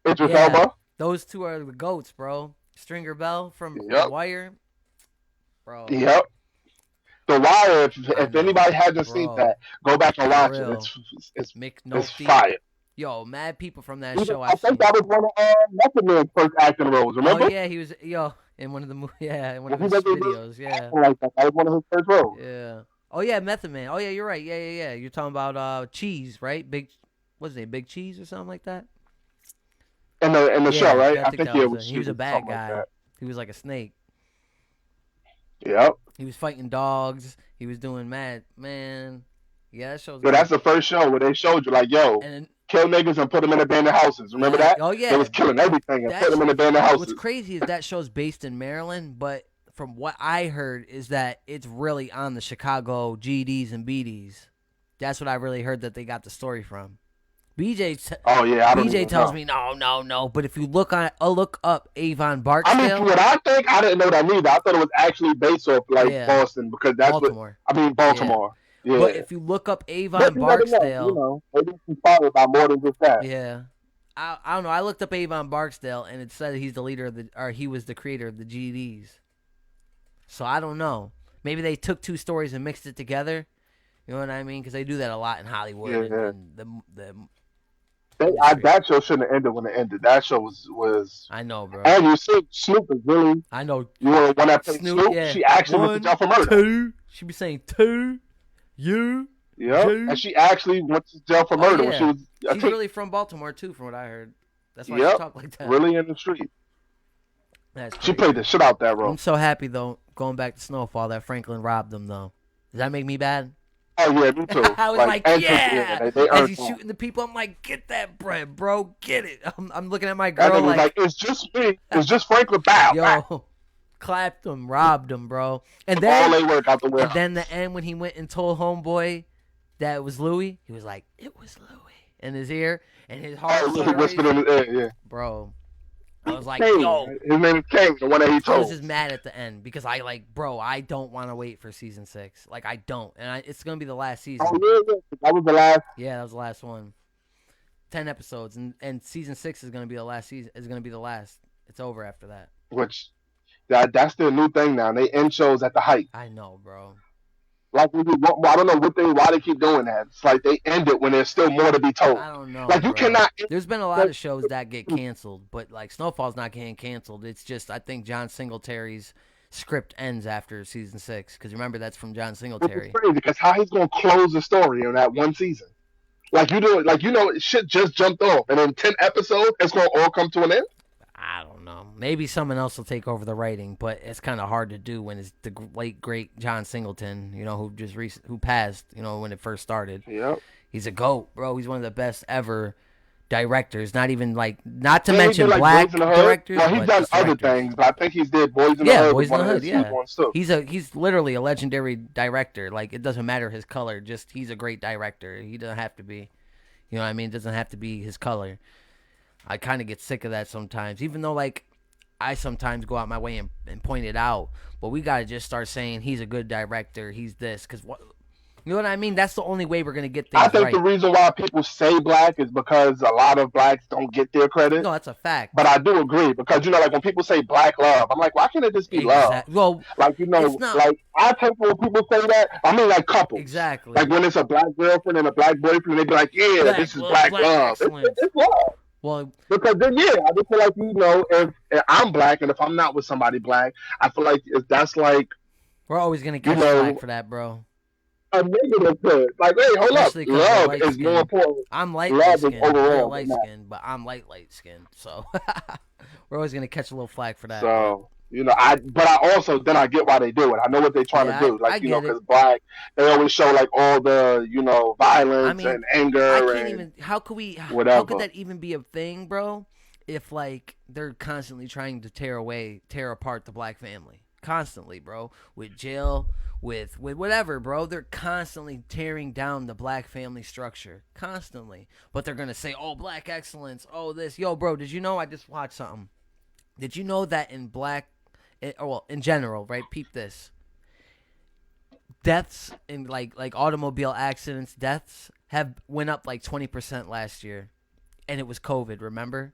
Idris Elba. Those two are the goats, bro. Stringer Bell from Wire, bro. Yep. The Wire. If anybody hasn't seen that, go back and watch it. It's fire. Yo, mad people from that show. I think that was one of Method Man's first acting roles. Remember? Oh yeah, he was in one of the in one of his videos. Yeah, like that was one of his first roles. Yeah. Oh yeah, Method Man. Oh yeah, you're right. Yeah. You're talking about Cheese, right? What's his name? Big Cheese or something like that. In the show, right? I think he was a bad guy. Like he was like a snake. Yep. He was fighting dogs. He was doing man. Yeah, that show's. But that's the first show where they showed you like, yo. Kill niggas and put them in abandoned houses. Remember that? Oh, yeah. They was killing everything and put them in abandoned houses. What's crazy is that show's based in Maryland, but from what I heard is that it's really on the Chicago GDs and BDs. That's what I really heard that they got the story from. BJ tells me no. But if you look up Avon Barksdale. I mean, what I think, I didn't know that either. I thought it was actually based off Boston because that's Baltimore. Baltimore. Yeah. But if you look up Avon Barksdale, maybe it's inspired by more than just that. Yeah, I don't know. I looked up Avon Barksdale, and it said he's the leader of he was the creator of the GDs. So I don't know. Maybe they took two stories and mixed it together. You know what I mean? Because they do that a lot in Hollywood. Yeah. And that show shouldn't have ended when it ended. That show was. I know, bro. And you see, Snoop is really. I know. You were one that played Snoop. Yeah. She actually went to jail for murder. Two. She be saying two. You. Yeah, and she actually went to jail for murder. When she was. She's really from Baltimore too, from what I heard. That's why she talk like that. Really in the street. She played the shit out that role. I'm so happy though, going back to Snowfall, that Franklin robbed them though. Does that make me bad? Oh yeah, me too. I was like yeah. As he's shooting the people, I'm like, get that bread, bro, get it. I'm looking at my girl like, it's just me. It's just Franklin. Bow. Yo. Clapped him, robbed him, bro. And then the end when he went and told homeboy that it was Louis, he was like, "It was Louis," in his ear, and his heart. Whispered in his ear, yeah. Bro, I was like, Kane. "Yo," his name is Kane, the one that he told. I was just mad at the end because I don't want to wait for season 6. Like I don't, and it's gonna be the last season. Oh yeah, that was the last. Yeah, that was the last one. 10 episodes, and season 6 is gonna be the last season. Is gonna be the last. It's over after that. Which that's their new thing now. They end shows at the height. I know, bro. Like I don't know why they keep doing that. It's like they end it when there's still more to be told. I don't know. Like you bro. cannot. There's been a lot of shows that get canceled, but like Snowfall's not getting canceled. It's just I think John Singletary's script ends after season 6 because remember that's from John Singletary. It's crazy because how he's gonna close the story in that one season? Like you do it, like shit just jumped off, and in 10 episodes, it's gonna all come to an end. I don't know. Maybe someone else will take over the writing, but it's kind of hard to do when it's the late great John Singleton, who passed, when it first started. Yep. He's a GOAT, bro. He's one of the best ever directors. Not to mention black directors. Well, he's done other things, but I think he's did Boys in the Hood. Boys in the Hood. Yeah, he's literally a legendary director. Like it doesn't matter his color, just he's a great director. He doesn't have to be, you know what I mean? It doesn't have to be his color. I kind of get sick of that sometimes, even though like I sometimes go out my way and point it out. But we gotta just start saying he's a good director. He's this because you know what I mean? That's the only way we're gonna get things right. I think right. the reason why people say black is because a lot of blacks don't get their credit. No, that's a fact. But I do agree because like when people say black love, I'm like, why can't it just be love? Well, like like I take when people say that, I mean like couples. Exactly. Like when it's a black girlfriend and a black boyfriend, they be like, yeah, this is black love. It's love. Well, because then I just feel like if I'm black and if I'm not with somebody black, I feel like that's like we're always gonna catch flack for that, bro. A negative to it. Like, hey, hold especially up, love is more important. I'm light skinned, light skinned, but I'm light skinned, so we're always gonna catch a little flack for that. So but I also then I get why they do it. I know what they're trying to do. Like because black, they always show like all the violence and anger. How could that even be a thing, bro? If like they're constantly trying to tear apart the black family, constantly, bro, with jail, with whatever, bro. They're constantly tearing down the black family structure, constantly. But they're gonna say, "Oh, black excellence, oh this, yo, bro." Did you know? I just watched something. Did you know that in in general, right? Peep this. Deaths in like automobile accidents, deaths have went up like 20% last year, and it was COVID. Remember?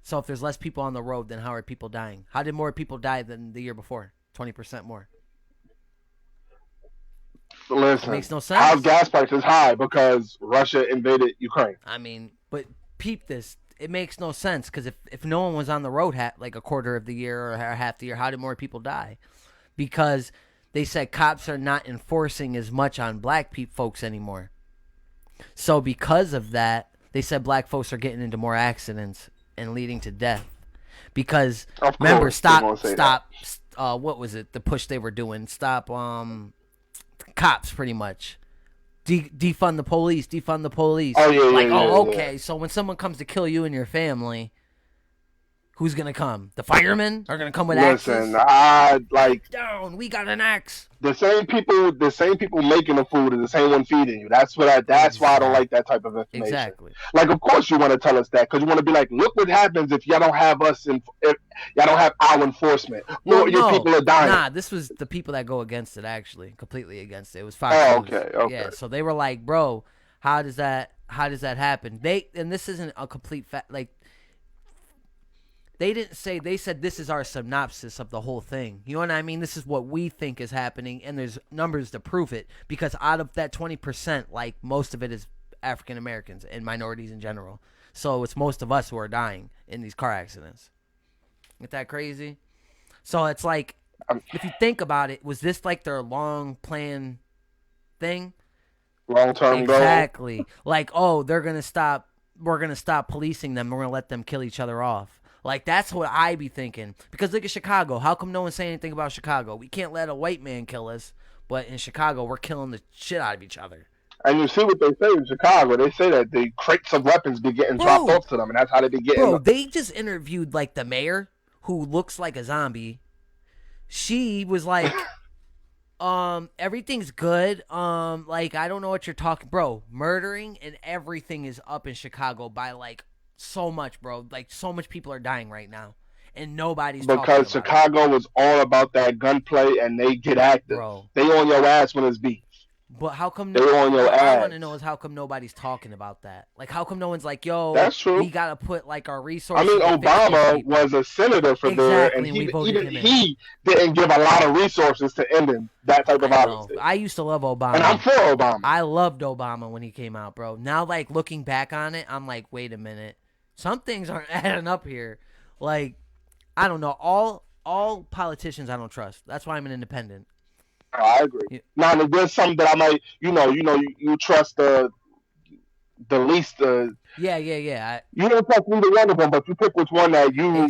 So if there's less people on the road, then how are people dying? How did more people die than the year before? 20% more. Listen, it makes no sense. How's gas prices high because Russia invaded Ukraine? I mean, but peep this. It makes no sense because if no one was on the road like a quarter of the year or half the year, how did more people die? Because they said cops are not enforcing as much on black folks anymore. So because of that, they said black folks are getting into more accidents and leading to death. Because remember, what was it? The push they were doing. Stop cops, pretty much. Defund the police. Oh, yeah. Okay. So when someone comes to kill you and your family, who's gonna come? The firemen are gonna come with axes. Listen, down. We got an axe. The same people making the food are the same one feeding you. That's why I don't like that type of information. Exactly. Like, of course you want to tell us that because you want to be like, look what happens if y'all don't have us if y'all don't have our enforcement. Well, your people are dying. Nah, this was the people that go against it. Actually, completely against it. It was Fox News. Okay. Yeah. So they were like, bro, how does that happen? And this isn't a complete fact. Like, they didn't say, they said this is our synopsis of the whole thing. You know what I mean? This is what we think is happening, and there's numbers to prove it. Because out of that 20%, like, most of it is African Americans and minorities in general. So it's most of us who are dying in these car accidents. Isn't that crazy? So it's like, if you think about it, was this like their long plan thing? Long-term goal? Exactly. Like, oh, we're going to stop policing them. We're going to let them kill each other off. Like, that's what I be thinking. Because look at Chicago. How come no one's saying anything about Chicago? We can't let a white man kill us, but in Chicago, we're killing the shit out of each other. And you see what they say in Chicago. They say that the crates of weapons be getting dropped off to them, and that's how they be getting them. They just interviewed, like, the mayor, who looks like a zombie. She was like, everything's good. Like, I don't know what you're talking. Bro, murdering and everything is up in Chicago by, like, so much, bro. Like, so much people are dying right now, and nobody's talking about because Chicago was all about that gunplay, and they get active. Bro. They on your ass when it's beef. But how come? They were on your What I want to ass. know is how come nobody's talking about that? Like, how come no one's like, "Yo, That's true. we gotta put like our I resources." mean, to fix these Obama people. was a senator for there, and Exactly, and we voted even him in. he didn't give a lot of resources to ending that type of violence. I used to love Obama, and I'm for Obama. I loved Obama when he came out, bro. Now, like looking back on it, I'm like, wait a minute, some things aren't adding up here. Like, I don't know, all politicians I don't trust. That's why I'm an independent. I agree. Yeah. Now, there's something that I might, you trust the least. Yeah. You don't trust either one of them, but you pick which one that you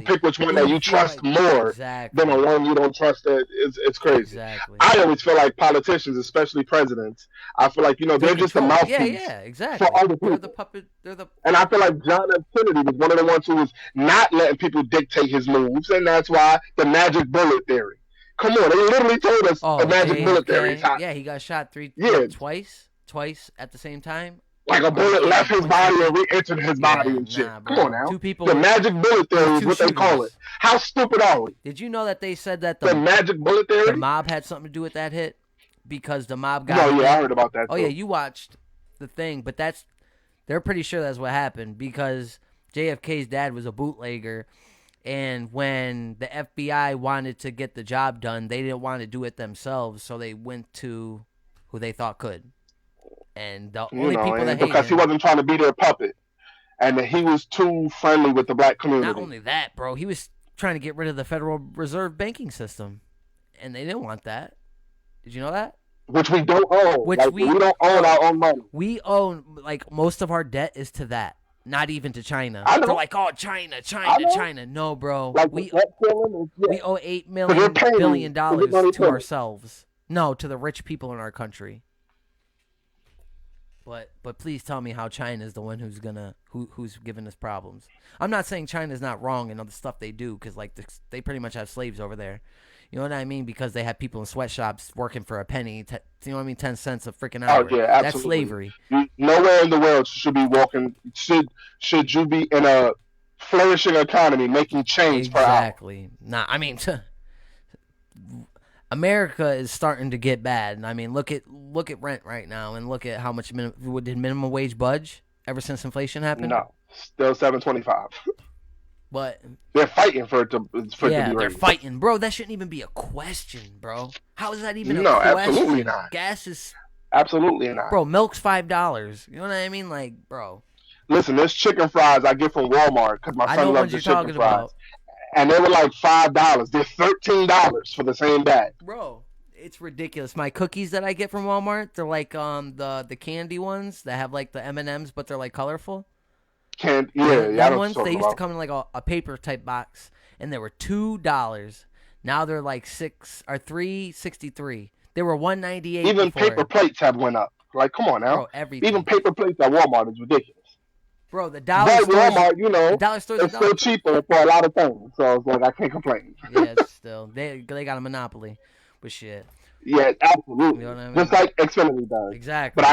pick which one that you trust more than the one you don't trust. It's crazy. Exactly. I always feel like politicians, especially presidents, I feel like they're just a mouthpiece. Yeah, exactly. For other people. They're the puppet. And I feel like John F. Kennedy was one of the ones who was not letting people dictate his moves, and that's why the magic bullet theory. Come on, they literally told us the magic bullet theory. Yeah, he got shot twice at the same time. Like a bullet left his body and re-entered his body and shit. Come on now. Two people. The magic bullet theory is what they call it. How stupid are we? Did you know that they said that the magic bullet theory? The mob had something to do with that hit? Because the mob got. No, yeah, I heard about that. Oh, yeah, you watched the thing, but they're pretty sure that's what happened because JFK's dad was a bootlegger, and when the FBI wanted to get the job done, they didn't want to do it themselves, so they went to who they thought could. And the only people that hate because him, he wasn't trying to be their puppet, and that he was too friendly with the black community. Not only that, bro, he was trying to get rid of the Federal Reserve banking system, and they didn't want that. Did you know that? Which we don't own. We don't own our own money. We own, like, most of our debt is to that. Not even to China. I know. They're like, oh, China. No, bro. Like we owe $8 billion to ourselves. No, to the rich people in our country. But please tell me how China is the one who's giving us problems. I'm not saying China's not wrong in all the stuff they do, because like they pretty much have slaves over there. You know what I mean? Because they have people in sweatshops working for a penny. You know what I mean? 10 cents a freaking hour. Oh yeah, absolutely. That's slavery. Nowhere in the world should be walking. Should you be in a flourishing economy making change per hour? Exactly. Nah, I mean, America is starting to get bad. I mean, look at rent right now, and look at how much did minimum wage budge ever since inflation happened? No, still $7.25. But they're fighting for it to be raised. They're fighting, bro. That shouldn't even be a question, bro. How is that even a question? No, absolutely not. Gas is absolutely not, bro. Milk's $5. You know what I mean, like, bro. Listen, there's chicken fries I get from Walmart because my son loves the chicken fries, and they were like $5. They're $13 for the same bag, bro. It's ridiculous. My cookies that I get from Walmart, they're like the candy ones that have like the M&Ms, but they're like colorful. Yeah. Ones, they used to come in like a paper type box, and they were $2. Now they're like $3.63. They were $1.98. Even paper plates have went up. Like, come on now. Bro, everything. Even paper plates at Walmart is ridiculous. Bro, the dollar store. Walmart, the dollar store is still cheaper for a lot of things. So it's like I can't complain. Yeah, still they got a monopoly with shit. Yeah, absolutely. You know what I mean? Just like Xfinity does. Exactly. But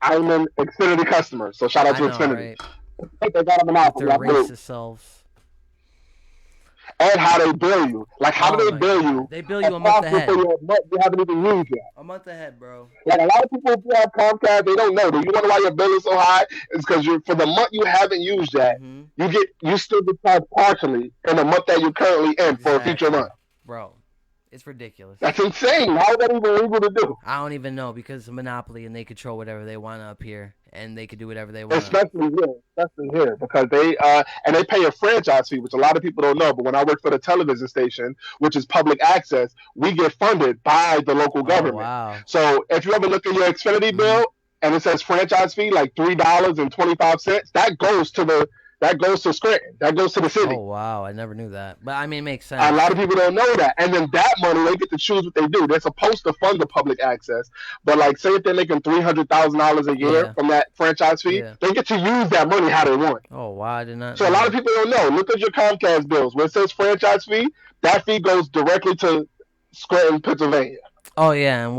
I'm an Xfinity customer, so shout out to Xfinity. Right? They got a monopoly. Their racist selves. And how they bill you. Like, how do they bill you? They bill you a month ahead. You haven't even used yet. A month ahead, bro. Like, a lot of people who have Comcast, they don't know. Do you wonder why your bill is so high? It's because for the month you haven't used yet, you still get charged partially in the month that you're currently in for a future month. Bro, it's ridiculous. That's insane. How is that even legal to do? I don't even know, because it's a monopoly and they control whatever they want up here, and they could do whatever they want. Especially here, because they pay a franchise fee, which a lot of people don't know. But when I work for the television station, which is public access, we get funded by the local government. Wow. So if you ever look at your Xfinity bill and it says franchise fee like $3.25, that goes to Scranton. That goes to the city. Oh, wow. I never knew that. But, I mean, it makes sense. A lot of people don't know that. And then that money, they get to choose what they do. They're supposed to fund the public access. But, like, say if they're making $300,000 a year from that franchise fee, they get to use that money how they want. Oh, wow. I did not know. A lot of people don't know. Look at your Comcast bills. Where it says franchise fee, that fee goes directly to Scranton, Pennsylvania. Oh, yeah. And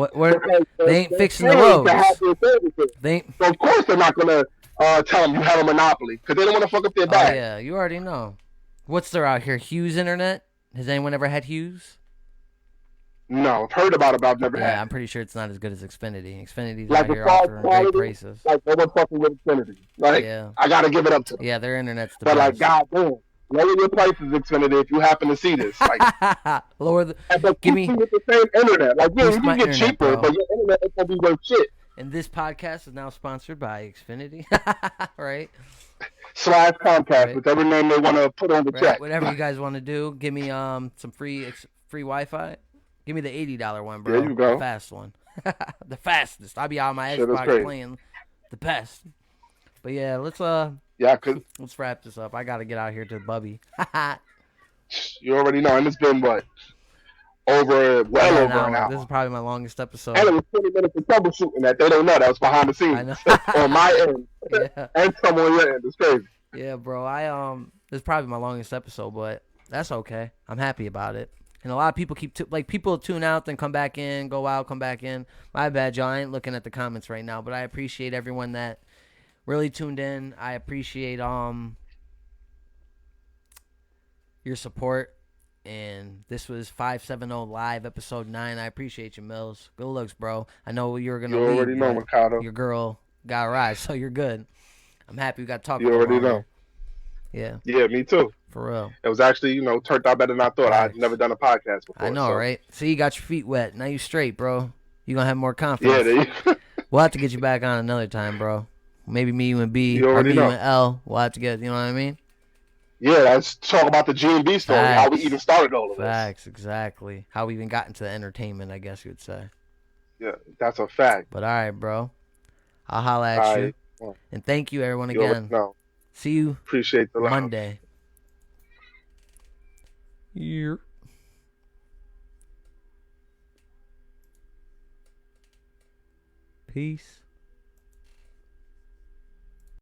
they ain't fixing the roads. So, of course, they're not going to tell them you have a monopoly, because they don't want to fuck up their bag. Oh, yeah, you already know. What's there out here? Hughes Internet? Has anyone ever had Hughes? No, I've heard about it, but I've never Yeah, had I'm it. pretty sure it's not as good as Xfinity's. Xfinity's Like out as here far as offering great quality, prices. like no one fucking with Xfinity. Like Yeah. I gotta give it up to them. Yeah, their internet's the But like, best. goddamn, lower your prices, Xfinity, if you happen to see this. Like, Lower the. but Give keep me. me with the same internet. Like, yeah, you Boost my can get internet, cheaper, bro. but your internet ain't gonna be worth shit. And this podcast is now sponsored by Xfinity, right? / Comcast, right. whichever name they want to put on the check. Whatever you guys want to do, give me some free Wi-Fi. Give me the $80 one, bro. There you go. The fast one, the fastest. I'll be out of my Shit is Xbox crazy. playing the best. But yeah, let's let's wrap this up. I gotta get out here to Bubby. You already know, and it's been what? Over an hour. This is probably my longest episode. And it was 20 minutes of troubleshooting that they don't know. That was behind the scenes. I know. On my end. Yeah. And some on your end. It's crazy. Yeah, bro. This is probably my longest episode, but that's okay. I'm happy about it. And a lot of people people tune out, then come back in, go out, come back in. My bad, y'all. I ain't looking at the comments right now, but I appreciate everyone that really tuned in. I appreciate your support. And this was 570 Live, episode 9. I appreciate you, Mills. Good looks, bro. I know you were going to leave. You already know, Mikado. Your girl got a ride, so you're good. I'm happy we got to talk You already know. Yeah. Yeah, me too. For real. It was actually, turned out better than I thought. Nice. I'd never done a podcast before. I know, right? See, you got your feet wet. Now you straight, bro. You going to have more confidence. Yeah, we'll have to get you back on another time, bro. Maybe me, you, and B. You or already me, know. you, and L. We'll have to get, you know what I mean? Yeah, let's talk about the G&B story, how we even started all of this. Facts, exactly. How we even got into the entertainment, I guess you would say. Yeah, that's a fact. But all right, bro. I'll holla at you. Well, and thank you, everyone, again. See you Appreciate the love. Monday. Yeah. Peace.